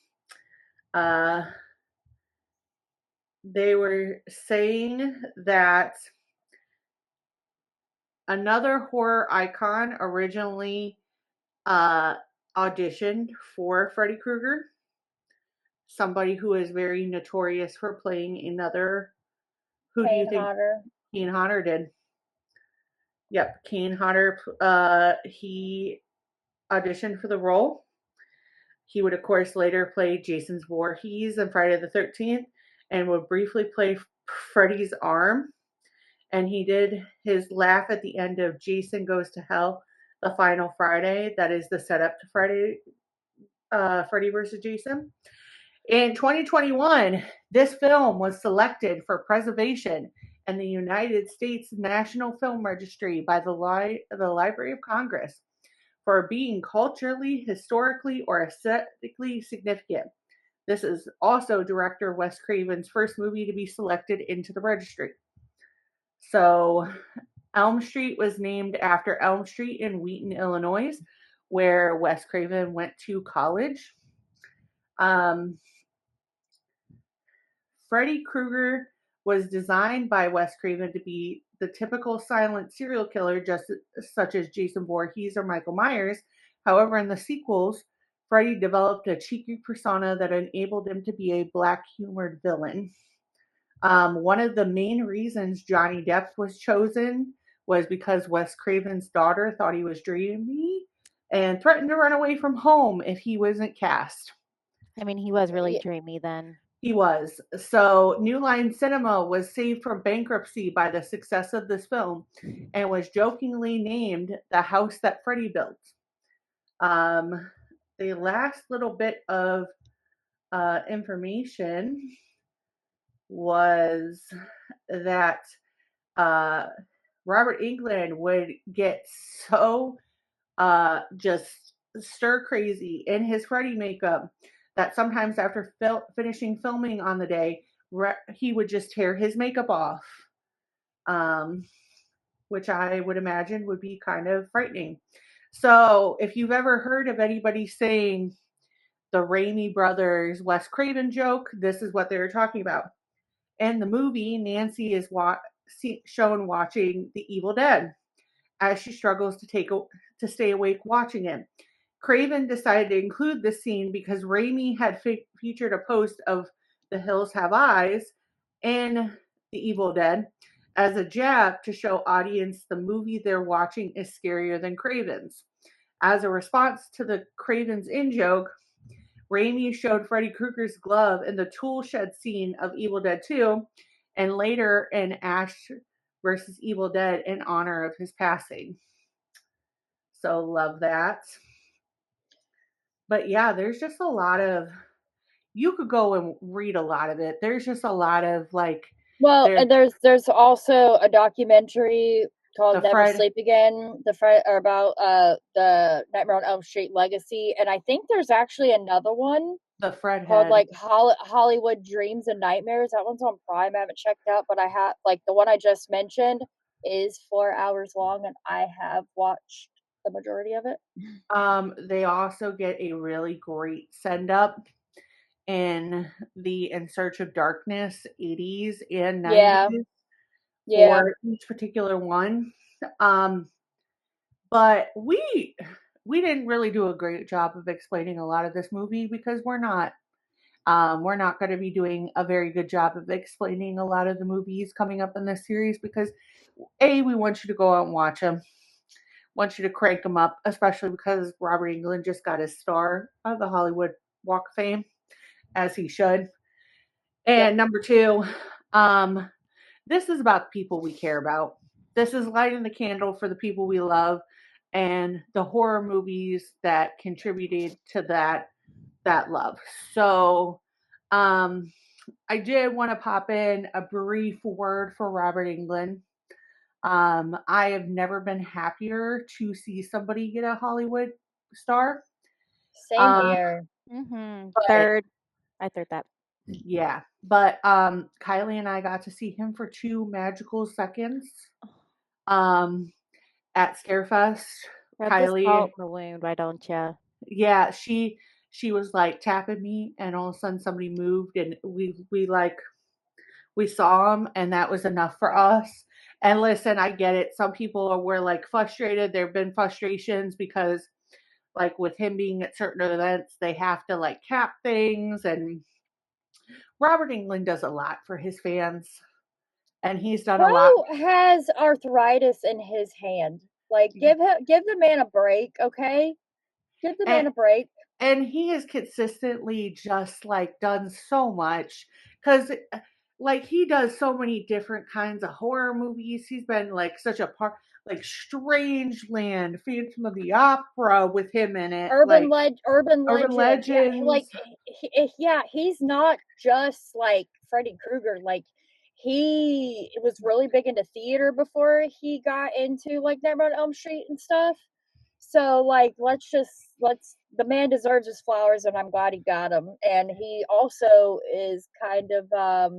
they were saying that another horror icon originally auditioned for Freddy Krueger. Somebody who is very notorious for playing another. Who do you think? Hodder. Kane Hodder did. Yep, Kane Hodder. He auditioned for the role. He would, of course, later play Jason Voorhees in Friday the 13th and would briefly play Freddy's arm. And he did his laugh at the end of Jason Goes to Hell, the final Friday. That is the setup to Freddy versus Jason. In 2021, this film was selected for preservation in the United States National Film Registry by the Library of Congress for being culturally, historically, or aesthetically significant. This is also director Wes Craven's first movie to be selected into the registry. So, Elm Street was named after Elm Street in Wheaton, Illinois, where Wes Craven went to college. Freddy Krueger was designed by Wes Craven to be the typical silent serial killer, just such as Jason Voorhees or Michael Myers. However, in the sequels, Freddy developed a cheeky persona that enabled him to be a black-humored villain. One of the main reasons Johnny Depp was chosen was because Wes Craven's daughter thought he was dreamy and threatened to run away from home if he wasn't cast. I mean, he was really dreamy then. He was. So New Line Cinema was saved from bankruptcy by the success of this film and was jokingly named the house that Freddy built. The last little bit of information was that Robert Englund would get so just stir crazy in his Freddy makeup that sometimes after finishing filming on the day, he would just tear his makeup off, which I would imagine would be kind of frightening. So if you've ever heard of anybody saying the Raimi brothers Wes Craven joke, this is what they were talking about. In the movie, Nancy is shown watching The Evil Dead as she struggles to stay awake watching it. Craven decided to include this scene because Raimi had featured a post of The Hills Have Eyes in The Evil Dead as a jab to show audience the movie they're watching is scarier than Craven's. As a response to the Craven's in-joke, Raimi showed Freddy Krueger's glove in the tool shed scene of Evil Dead 2 and later in Ash vs. Evil Dead in honor of his passing. So love that. But yeah, there's just a lot of, you could go and read a lot of it. There's just a lot of like. Well, and there's also a documentary called Never Sleep Again, about the Nightmare on Elm Street legacy, and I think there's actually another one. The Fred called like Hollywood Dreams and Nightmares. That one's on Prime. I haven't checked out, but I have like the one I just mentioned is 4 hours long, and I have watched the majority of it. They also get a really great send up in the In Search of Darkness 80s and 90s for each particular one. But we didn't really do a great job of explaining a lot of this movie because we're not going to be doing a very good job of explaining a lot of the movies coming up in this series because we want you to go out and watch them. Want you to crank them up, especially because Robert Englund just got his star of the Hollywood Walk of Fame, as he should. And number 2, this is about the people we care about. This is lighting the candle for the people we love and the horror movies that contributed to that love. So I did want to pop in a brief word for Robert Englund. I have never been happier to see somebody get a Hollywood star. Same here. Third that. Yeah, but Kylie and I got to see him for 2 magical seconds at Scarefest. Kylie, the wound, why don't you? Yeah, she was like tapping me, and all of a sudden somebody moved, and we saw him, and that was enough for us. And listen, I get it. Some people were like frustrated. There have been frustrations because like with him being at certain events, they have to like cap things. And Robert Englund does a lot for his fans. And he's done a lot. Bro has arthritis in his hand. Like, give the man a break, okay? Give the man a break. And he has consistently just like done so much, because like he does so many different kinds of horror movies. He's been like such a part, like Strangeland, Phantom of the Opera with him in it, Urban Urban Legend. Legends. Yeah, he's not just like Freddy Krueger. Like, he was really big into theater before he got into like Nightmare on Elm Street and stuff. So like, the man deserves his flowers, and I'm glad he got them. And he also is kind of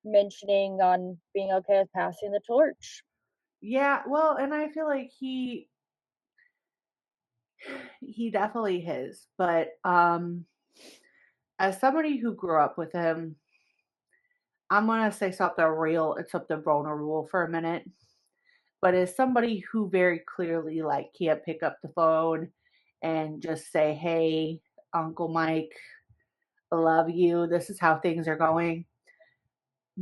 mentioning on being okay with passing the torch. Yeah, well, and I feel like he definitely is, but as somebody who grew up with him, I'm gonna say something real and something vulnerable for a minute. But as somebody who very clearly like can't pick up the phone and just say, "Hey, Uncle Mike, I love you. This is how things are going."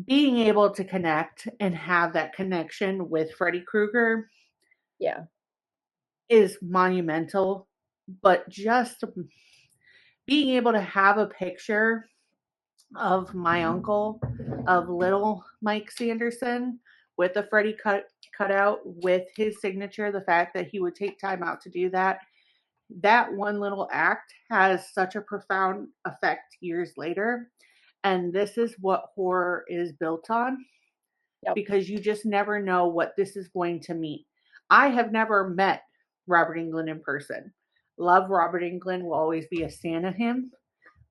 Being able to connect and have that connection with Freddy Krueger, yeah, is monumental. But just being able to have a picture of my uncle, of little Mike Sanderson, with a Freddy cutout with his signature, the fact that he would take time out to do that, that one little act has such a profound effect years later. And this is what horror is built on. Yep. Because you just never know what this is going to mean. I have never met Robert Englund in person. Love Robert Englund, will always be a fan of him.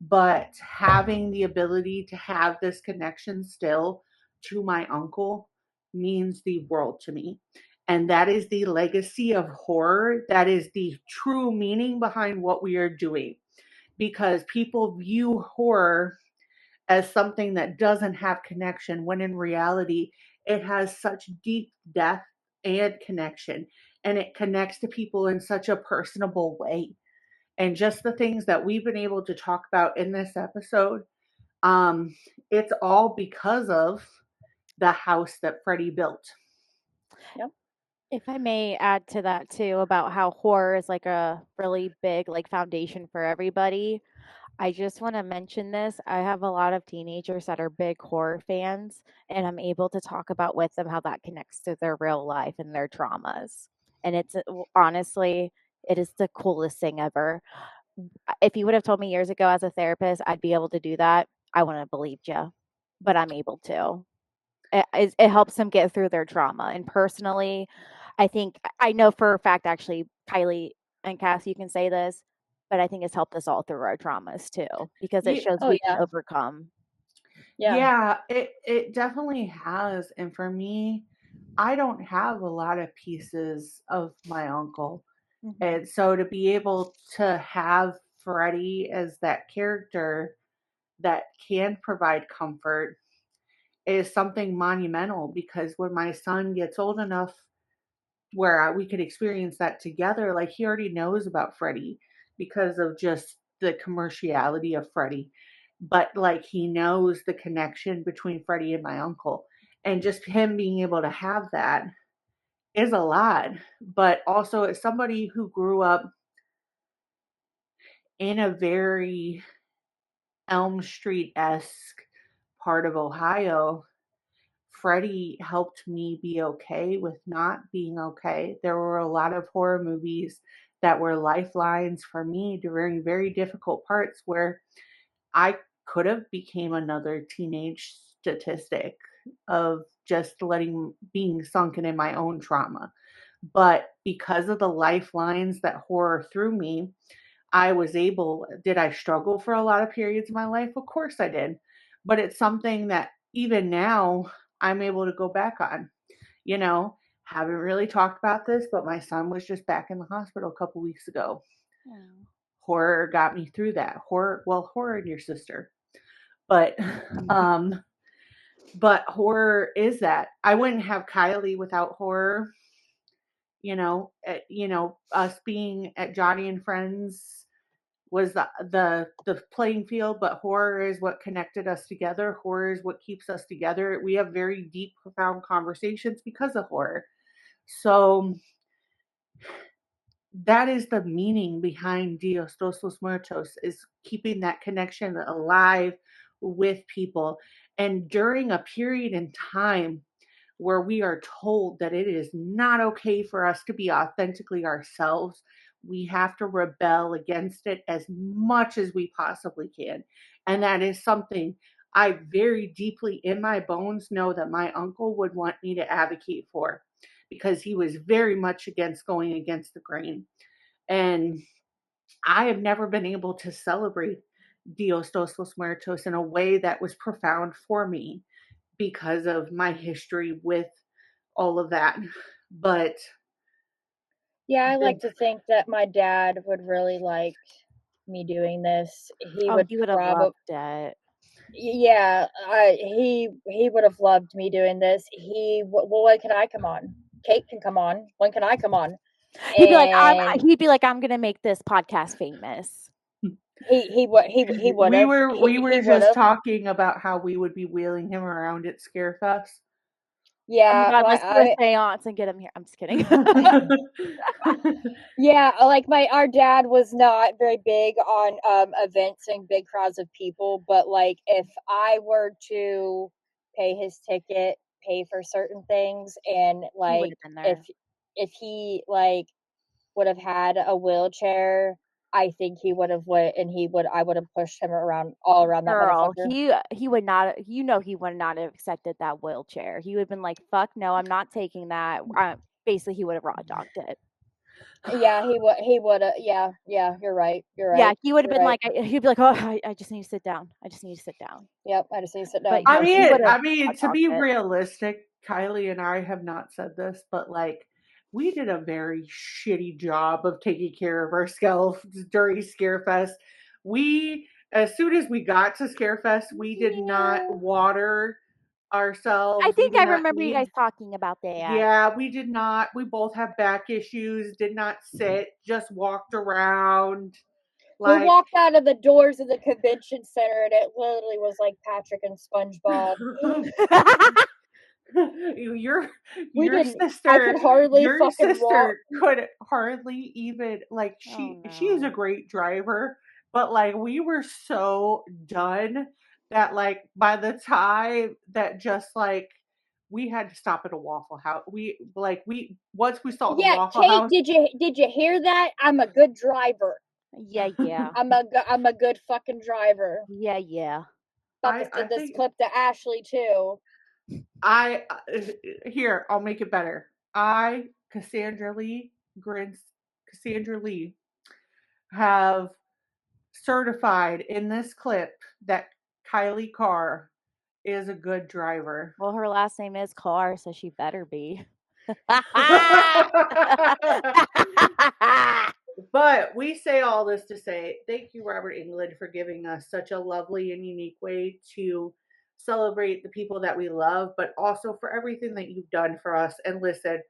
But having the ability to have this connection still to my uncle means the world to me. And that is the legacy of horror. That is the true meaning behind what we are doing. Because people view horror as something that doesn't have connection, when in reality, it has such deep depth and connection. And it connects to people in such a personable way. And just the things that we've been able to talk about in this episode, it's all because of the house that Freddy built. Yep. If I may add to that too, about how horror is like a really big like foundation for everybody. I just want to mention this. I have a lot of teenagers that are big horror fans, and I'm able to talk about with them how that connects to their real life and their traumas. And it's honestly, it is the coolest thing ever. If you would have told me years ago as a therapist I'd be able to do that, I wouldn't have believed you, but I'm able to. It helps them get through their trauma. And personally, I know for a fact, actually, Kylie and Cass, you can say this, but I think it's helped us all through our traumas too, because it shows we can overcome. Yeah, it definitely has. And for me, I don't have a lot of pieces of my uncle. Mm-hmm. And so to be able to have Freddy as that character that can provide comfort is something monumental, because when my son gets old enough where we could experience that together, like he already knows about Freddy because of just the commerciality of Freddy. But like he knows the connection between Freddy and my uncle. And just him being able to have that is a lot. But also, as somebody who grew up in a very Elm Street-esque part of Ohio, Freddy helped me be okay with not being okay. There were a lot of horror movies that were lifelines for me during very difficult parts where I could have became another teenage statistic of just being sunken in my own trauma. But because of the lifelines that horror threw me, did I struggle for a lot of periods of my life? Of course I did. But it's something that even now I'm able to go back on. Haven't really talked about this, but my son was just back in the hospital a couple weeks ago. Oh. Horror got me through that. Horror and your sister. But but horror is that. I wouldn't have Kylie without horror. Us being at Johnny and Friends was the playing field, but horror is what connected us together. Horror is what keeps us together. We have very deep, profound conversations because of horror. So that is the meaning behind Dios Todos los Muertos, is keeping that connection alive with people. And during a period in time where we are told that it is not okay for us to be authentically ourselves, we have to rebel against it as much as we possibly can. And that is something I very deeply in my bones know that my uncle would want me to advocate for, because he was very much against going against the grain. And I have never been able to celebrate Dios Todos los Muertos in a way that was profound for me because of my history with all of that. But yeah, I like to think that my dad would really like me doing this. He Oh, would he would have probably, loved it. yeah, he would have loved me doing this. Well, when can I come on? Kate can come on. When can I come on? He'd be like, And I'm gonna make this podcast famous. he would we have. were just talking about how we would be wheeling him around at Scarefest. Yeah, oh my God, let's do a seance and get him here. I'm just kidding. yeah, like our dad was not very big on events and big crowds of people, but like if I were to pay his ticket, pay for certain things, and like if he like would have had a wheelchair, I think he would have went, and I would have pushed him around all around that motherfucker. He would not, he would not have accepted that wheelchair. He would have been like, fuck no, I'm not taking that. Basically he would have raw dogged it. Yeah, he would have. Yeah, you're right. Yeah, he would have been like, he'd be like, oh, I just need to sit down. I just need to sit down. Yep, I just need to sit down. I mean, to be realistic, Kylie and I have not said this, but like, we did a very shitty job of taking care of ourselves during Scarefest. As soon as we got to Scarefest, we did not water ourselves. I think I remember you guys talking about that. Yeah, we did not. We both have back issues, did not sit, just walked around. We walked out of the doors of the convention center, and it literally was like Patrick and SpongeBob. Your sister, I could hardly your sister could hardly even like she's a great driver, but like we were so done that like by the time that just like we had to stop at a Waffle House. Once we saw the Waffle House. Did you hear that? I'm a good driver. Yeah. I'm a good fucking driver. Yeah. About to send this clip to Ashley too. I'll make it better. Cassandra Lee, have certified in this clip that Kylie Carr is a good driver. Well, her last name is Carr, so she better be. But we say all this to say thank you, Robert Englund, for giving us such a lovely and unique way to celebrate the people that we love, but also for everything that you've done for us. And listen,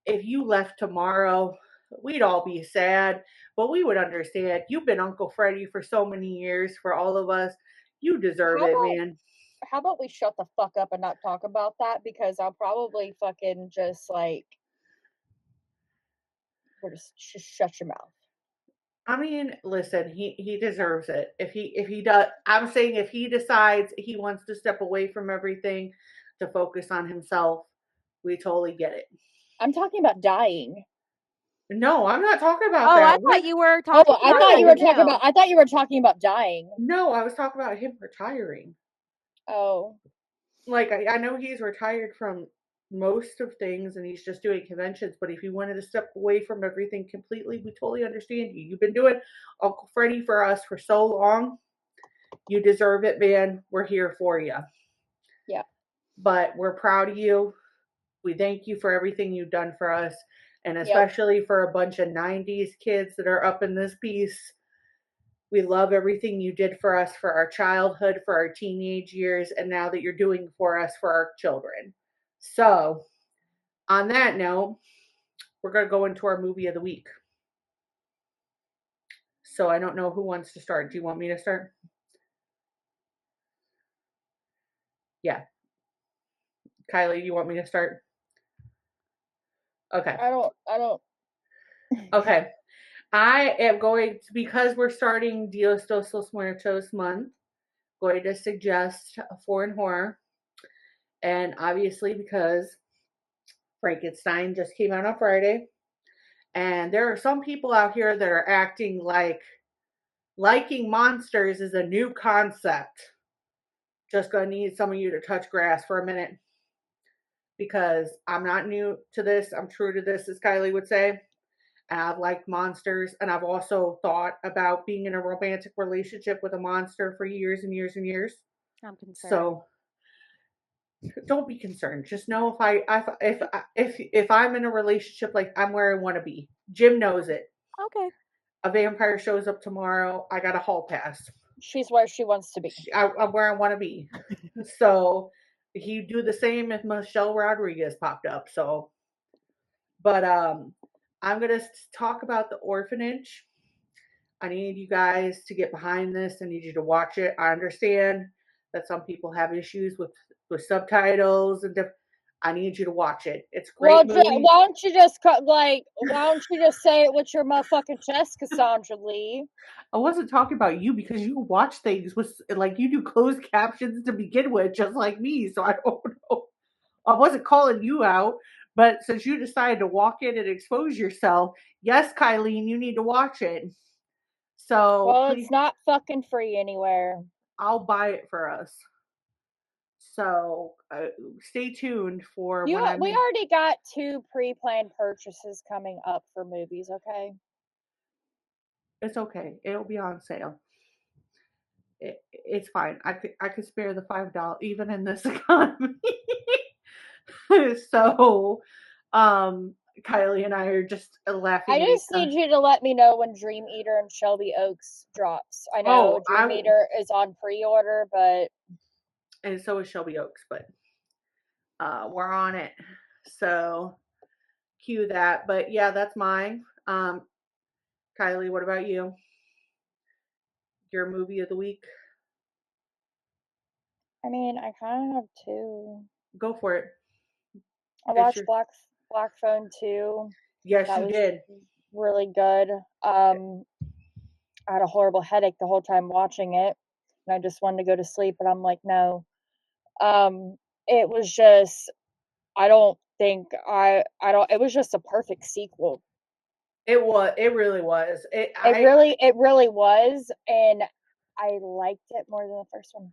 if you left tomorrow, we'd all be sad, but we would understand. You've been Uncle Freddy for so many years for all of us. You deserve it, man. How about we shut the fuck up and not talk about that? Because I'll probably fucking just like, just shut your mouth. I mean, listen, he deserves it. If he does, I'm saying if he decides he wants to step away from everything to focus on himself, we totally get it. I'm talking about dying. No, I'm not talking about that. I thought you were talking. I thought you were talking about dying. No, I was talking about him retiring. Oh, like I know he's retired from most of things and he's just doing conventions, but if he wanted to step away from everything completely, we totally understand you. You've been doing Uncle Freddy for us for so long. You deserve it, man. We're here for you. Yeah. But we're proud of you. We thank you for everything you've done for us, and especially for a bunch of 90s kids that are up in this piece. We love everything you did for us, for our childhood, for our teenage years, and now that you're doing for us for our children. So, on that note, we're going to go into our movie of the week. So I don't know who wants to start. Do you want me to start? Yeah. Kylie, you want me to start? Okay. I don't. Okay. I am going to, because we're starting Dios dos los Muertos month, going to suggest a foreign horror. And obviously because Frankenstein just came out on Friday. And there are some people out here that are acting like liking monsters is a new concept. Just going to need some of you to touch grass for a minute. Because I'm not new to this. I'm true to this, as Kylie would say. And I've liked monsters. And I've also thought about being in a romantic relationship with a monster for years and years and years. I'm concerned. So don't be concerned. Just know if I'm in a relationship, like I'm where I want to be. Jim knows it. Okay. A vampire shows up tomorrow. I got a hall pass. She's where she wants to be. I'm where I want to be. So he'd do the same if Michelle Rodriguez popped up. So, but I'm gonna talk about The Orphanage. I need you guys to get behind this. I need you to watch it. I understand that some people have issues with subtitles and different. I need you to watch it. It's a great movie. Why don't you just why don't you just say it with your motherfucking chest, Cassandra Lee? I wasn't talking about you because you watch things with, like, you do closed captions to begin with, just like me. So I don't know. I wasn't calling you out, but since you decided to walk in and expose yourself, yes, Kylie, you need to watch it. So, well, it's not fucking free anywhere. I'll buy it for us. So stay tuned for we when we already got 2 pre-planned purchases coming up for movies. Okay, it's okay. It'll be on sale. It's fine. I could spare the $5 even in this economy. So, Kylie and I are just laughing. I just need you to let me know when Dream Eater and Shelby Oaks drops. I know Dream Eater is on pre-order, but and so is Shelby Oaks, but we're on it. So cue that. But yeah, that's mine. Kylie, what about you? Your movie of the week? I mean, I kind of have 2. Go for it. I watched Black Phone 2. Yes, you did. Really good. I had a horrible headache the whole time watching it, and I just wanted to go to sleep, but I'm like, no. It was just, I don't. It was just a perfect sequel. It really was. It really was, and I liked it more than the first one.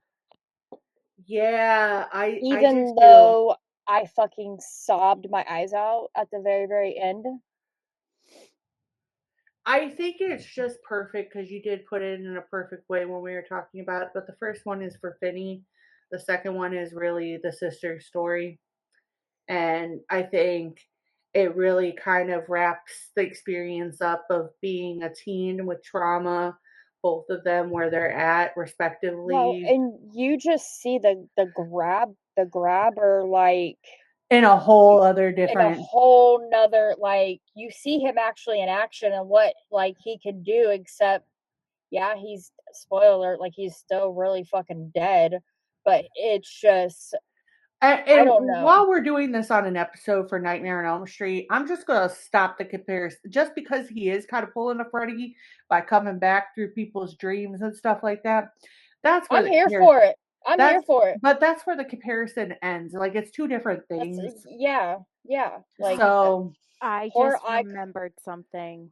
Yeah, Even though I fucking sobbed my eyes out at the very, very end. I think it's just perfect because you did put it in a perfect way when we were talking about it. But the first one is for Finney. The second one is really the sister's story. And I think it really kind of wraps the experience up of being a teen with trauma, both of them where they're at respectively. Well, and you just see the grabber like in a whole other different, in a whole nother, like, you see him actually in action and what like he can do, except yeah, he's, spoiler alert, like he's still really fucking dead. But it's just, and I don't know. While we're doing this on an episode for Nightmare on Elm Street, I'm just going to stop the comparison. Just because he is kind of pulling a Freddy by coming back through people's dreams and stuff like that. That's where I'm here for it. But that's where the comparison ends. Like, it's two different things. Yeah. Like, so I just remembered something.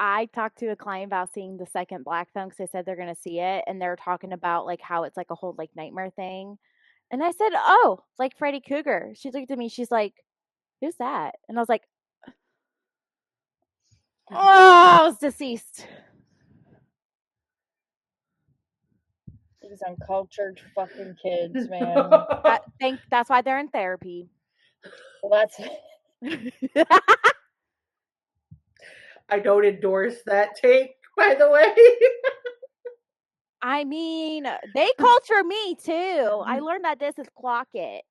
I talked to a client about seeing the second Black Phone because they said they're going to see it, and they're talking about like how it's like a whole like nightmare thing. And I said, "Oh, like Freddy Krueger." She looked at me. She's like, "Who's that?" And I was like, "Oh, I was deceased." These uncultured fucking kids, man. That's why they're in therapy. Well, that's I don't endorse that take, by the way. I mean, they culture me too. I learned that this is clock it.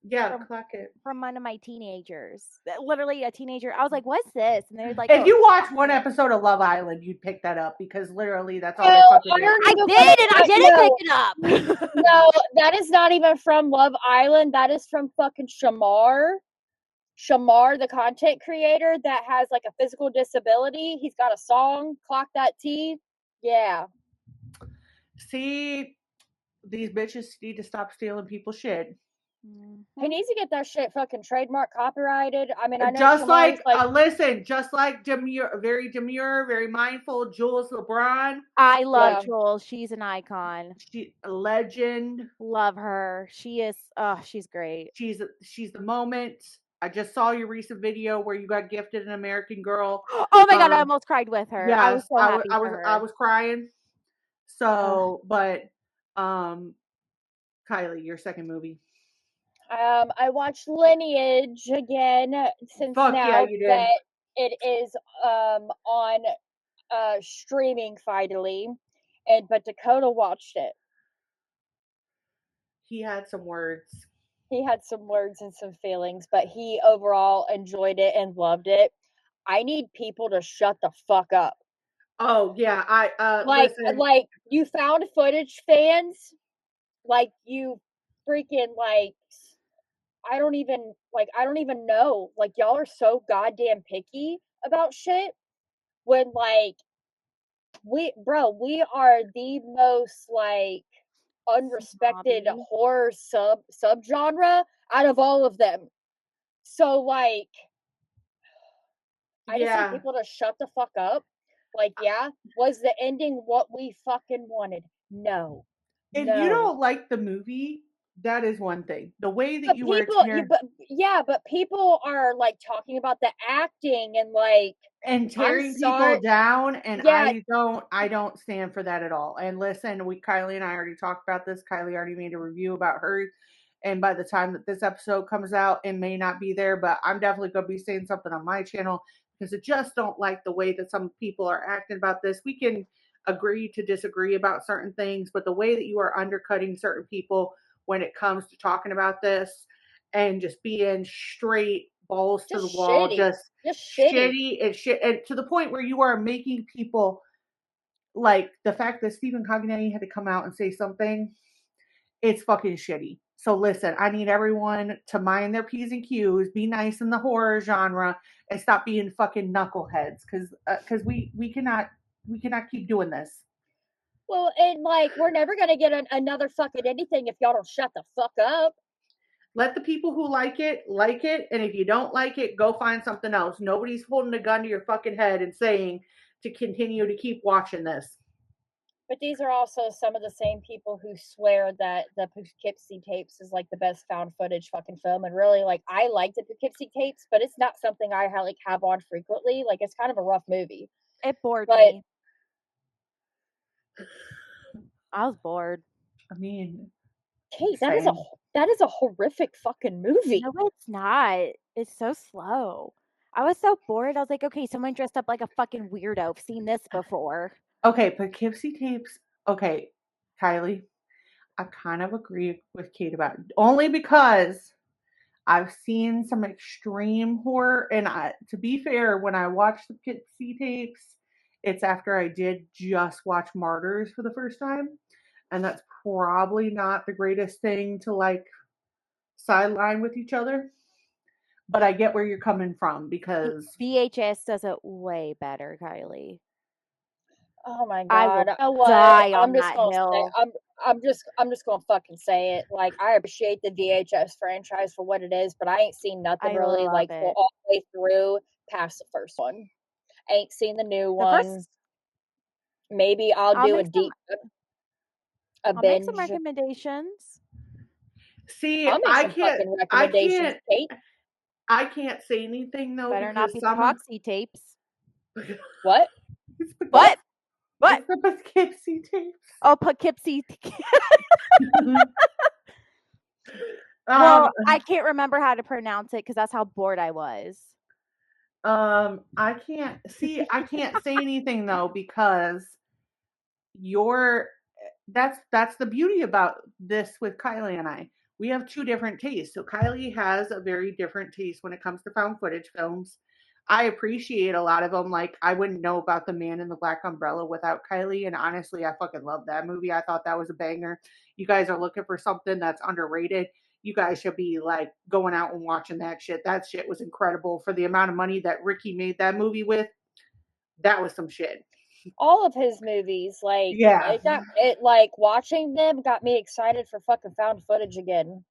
Yeah, clock it. From one of my teenagers. Literally a teenager. I was like, what's this? And they're like, If you watch one episode of Love Island, you'd pick that up because literally that's all they No, fucking do. I did, and I didn't pick it up. No, that is not even from Love Island. That is from fucking Shamar. Shamar, the content creator that has like a physical disability. He's got a song, Clock That T. Yeah. See, these bitches need to stop stealing people's shit. He needs to get that shit fucking trademark copyrighted. I mean, I know just Shamar's like listen, just like demure, very mindful Jules LeBron. I love Jules. She's an icon. She a legend. Love her. She is. Oh, she's great. She's the moment. I just saw your recent video where you got gifted an American Girl. Oh my god, I almost cried with her. Yeah, I was so happy for her. I was crying. So, but Kylie, your second movie. I watched Lineage again since now that it is on streaming finally, but Dakota watched it. He had some words. He had some words and some feelings, but he overall enjoyed it and loved it. I need people to shut the fuck up. Oh yeah, like you found footage fans, like you freaking like I don't even know. Like y'all are so goddamn picky about shit. When like we are the most like unrespected horror subgenre out of all of them. So like I just need people to shut the fuck up. Like, was the ending what we fucking wanted? No. If you don't like the movie, that is one thing. The way that but people are like talking about the acting and like and tearing people down, and I don't stand for that at all. And listen, Kylie and I already talked about this. Kylie already made a review about her, and by the time that this episode comes out, it may not be there, but I'm definitely going to be saying something on my channel because I just don't like the way that some people are acting about this. We can agree to disagree about certain things, but the way that you are undercutting certain people when it comes to talking about this and just being straight balls to the wall, just shitty and shit, and to the point where you are making people like the fact that Stephen Cognetti had to come out and say something, it's fucking shitty. So listen, I need everyone to mind their P's and Q's, be nice in the horror genre, and stop being fucking knuckleheads, because we cannot keep doing this. Well, and like we're never gonna get another fucking anything if y'all don't shut the fuck up. Let the people who like it, and if you don't like it, go find something else. Nobody's holding a gun to your fucking head and saying to continue to keep watching this. But these are also some of the same people who swear that the Poughkeepsie tapes is like the best found footage fucking film. And really, like, I like the Poughkeepsie tapes, but it's not something I have on frequently. Like, it's kind of a rough movie. It bored me. I was bored. I mean, Kate, that is a horrific fucking movie. No, it's not. It's so slow. I was so bored. I was like, okay, someone dressed up like a fucking weirdo. I've seen this before. Okay, Poughkeepsie tapes. Okay, Kylie, I kind of agree with Kate about it. Only because I've seen some extreme horror, and to be fair, when I watched the Poughkeepsie tapes, it's after I did just watch Martyrs for the first time, and that's probably not the greatest thing to like sideline with each other. But I get where you're coming from because VHS does it way better, Kylie. Oh my god! I will die on that hill. I'm just gonna fucking say it. Like, I appreciate the VHS franchise for what it is, but I ain't seen nothing really like all the way through past the first one. I ain't seen the new one. Maybe I'll do a deep I'll make some recommendations. See, I can't say anything though. Better not be Poughkeepsie tapes. What? What? What? It's the Poughkeepsie tapes. Oh, Poughkeepsie. Well, I can't remember how to pronounce it because that's how bored I was. I can't say anything though because that's the beauty about this with Kylie and I. we have two different tastes. So Kylie has a very different taste when it comes to found footage films. I appreciate a lot of them. Like, I wouldn't know about The Man in the Black Umbrella without Kylie. And honestly, I fucking love that movie. I thought that was a banger. You guys are looking for something that's underrated. You guys should be like going out and watching that shit. That shit was incredible for the amount of money that Ricky made that movie with. That was some shit. All of his movies, like, Yeah. like watching them got me excited for fucking found footage again.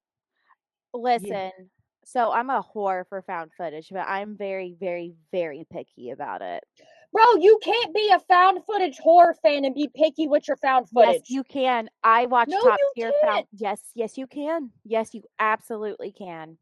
Listen, so I'm a whore for found footage, but I'm very, very, very picky about it. Bro, you can't be a found footage horror fan and be picky with your found footage. Yes, you can. I watch No, top you tier can't. found. Yes, you can. Yes, you absolutely can.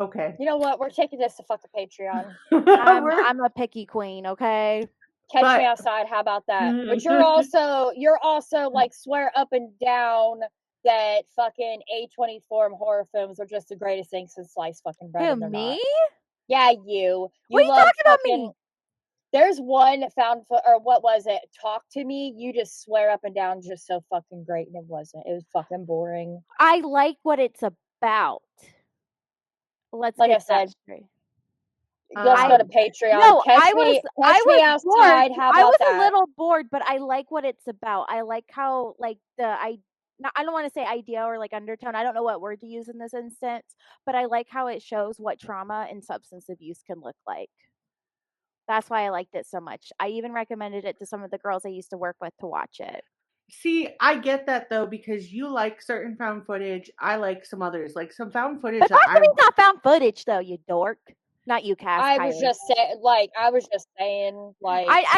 Okay. You know what? We're taking this to fucking Patreon. I'm a picky queen, okay? Catch me outside. How about that? But you're also like swear up and down that fucking A24 horror films are just the greatest thing since sliced fucking bread. Who, and they're me? not. Yeah, you. What are you talking about me? There's one found foot, or what was it? Talk to Me. You just swear up and down, just so fucking great, and it wasn't. It was fucking boring. I like what it's about. Let's like get I said. that straight. Let's go to Patreon. No, catch me outside. Bored. How about I was that? a little bored, but I like what it's about. I like how like I don't want to say idea or like undertone. I don't know what word to use in this instance, but I like how it shows what trauma and substance abuse can look like. That's why I liked it so much. I even recommended it to some of the girls I used to work with to watch it. See, I get that though, because you like certain found footage. I like some others, like some found footage. But not found footage though, you dork. Not you, Cass. I was just saying, like, I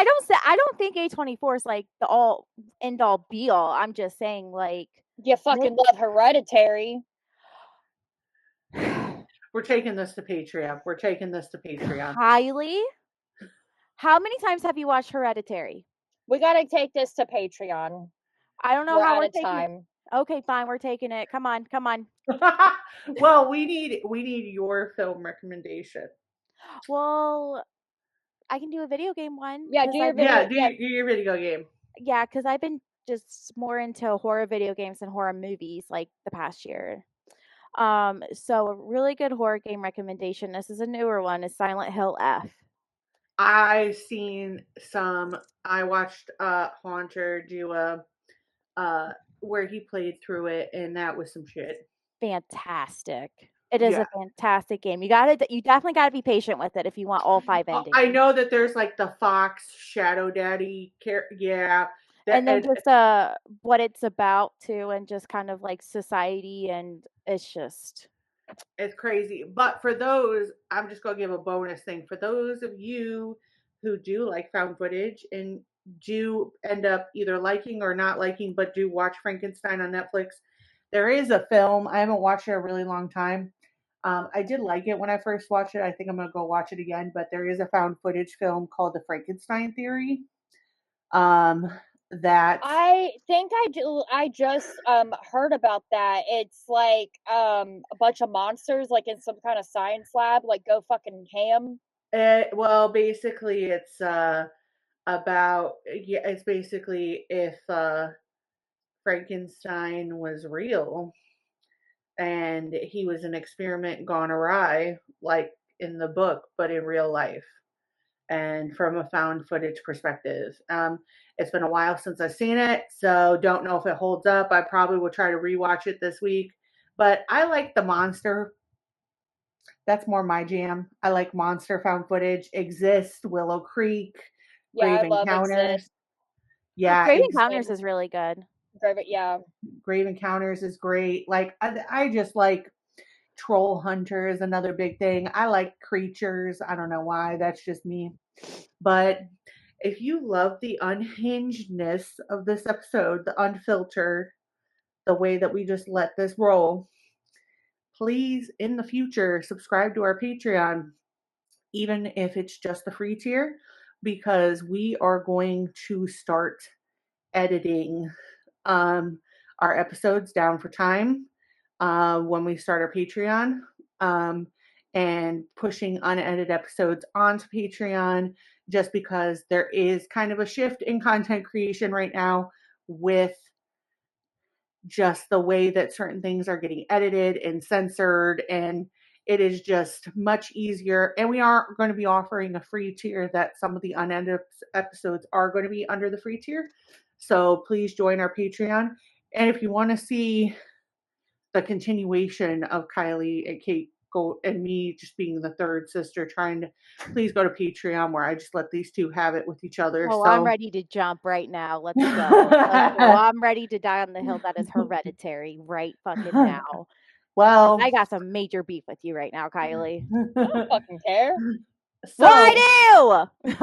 don't think A24 is like the all end all be all. I'm just saying, like, you fucking love Hereditary. We're taking this to Patreon. Kylie, how many times have you watched Hereditary? We gotta take this to Patreon. I don't know how we're taking time. Okay, fine, we're taking it. Come on. Well, we need your film recommendation. Well, I can do a video game one. Yeah, do your video game. Yeah, because I've been just more into horror video games and horror movies like the past year. So a really good horror game recommendation. This is a newer one. Is Silent Hill F. I've seen some. I watched Haunter do where he played through it, and that was some shit. Fantastic. It is a fantastic game. You definitely got to be patient with it if you want all 5 endings. I know that there's like the Fox Shadow Daddy and then just what it's about too, and just kind of like society, and it's crazy. But for those, I'm just gonna give a bonus thing for those of you who do like found footage and do end up either liking or not liking, but do watch Frankenstein on Netflix. There is a film. I haven't watched it in a really long time. I did like it when I first watched it. I think I'm going to go watch it again, but there is a found footage film called The Frankenstein Theory. That I think I just heard about that. It's like a bunch of monsters like in some kind of science lab, like go fucking ham. Well, basically it's it's basically if Frankenstein was real and he was an experiment gone awry, like in the book, but in real life, and from a found footage perspective. It's been a while since I've seen it, so don't know if it holds up. I probably will try to rewatch it this week, but I like the monster. That's more my jam. I like monster found footage. Exist, Willow Creek, Grave Encounters. Yeah, Grave Encounters is really good. Grave Encounters is great. Like I just like Troll Hunter is another big thing. I like creatures. I don't know why. That's just me. But if you love the unhingedness of this episode, the unfiltered, the way that we just let this roll, please, in the future, subscribe to our Patreon, even if it's just the free tier, because we are going to start editing our episodes down for time when we start our Patreon, and pushing unedited episodes onto Patreon, just because there is kind of a shift in content creation right now with just the way that certain things are getting edited and censored, and it is just much easier. And we are going to be offering a free tier that some of the unedited episodes are going to be under the free tier. So please join our Patreon. And if you want to see the continuation of Kylee and Kate and me just being the third sister trying to, please go to Patreon, where I just let these two have it with each other. Oh, so I'm ready to jump right now. Let's go. Let's go. I'm ready to die on the hill that is Hereditary right fucking now. Well, I got some major beef with you right now, Kylee. I don't fucking care. So, I do!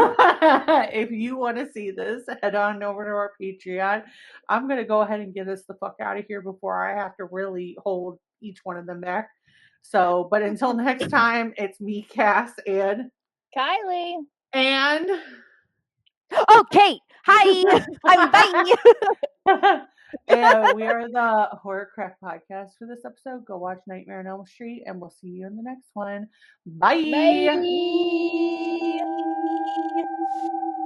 If you want to see this, head on over to our Patreon. I'm going to go ahead and get us the fuck out of here before I have to really hold each one of them back. So, but until next time, it's me, Cass, and Kylee. And oh, Kate. Hi. I'm bye. And we are the Horrorcraft Podcast for this episode. Go watch Nightmare on Elm Street, and we'll see you in the next one. Bye. Bye.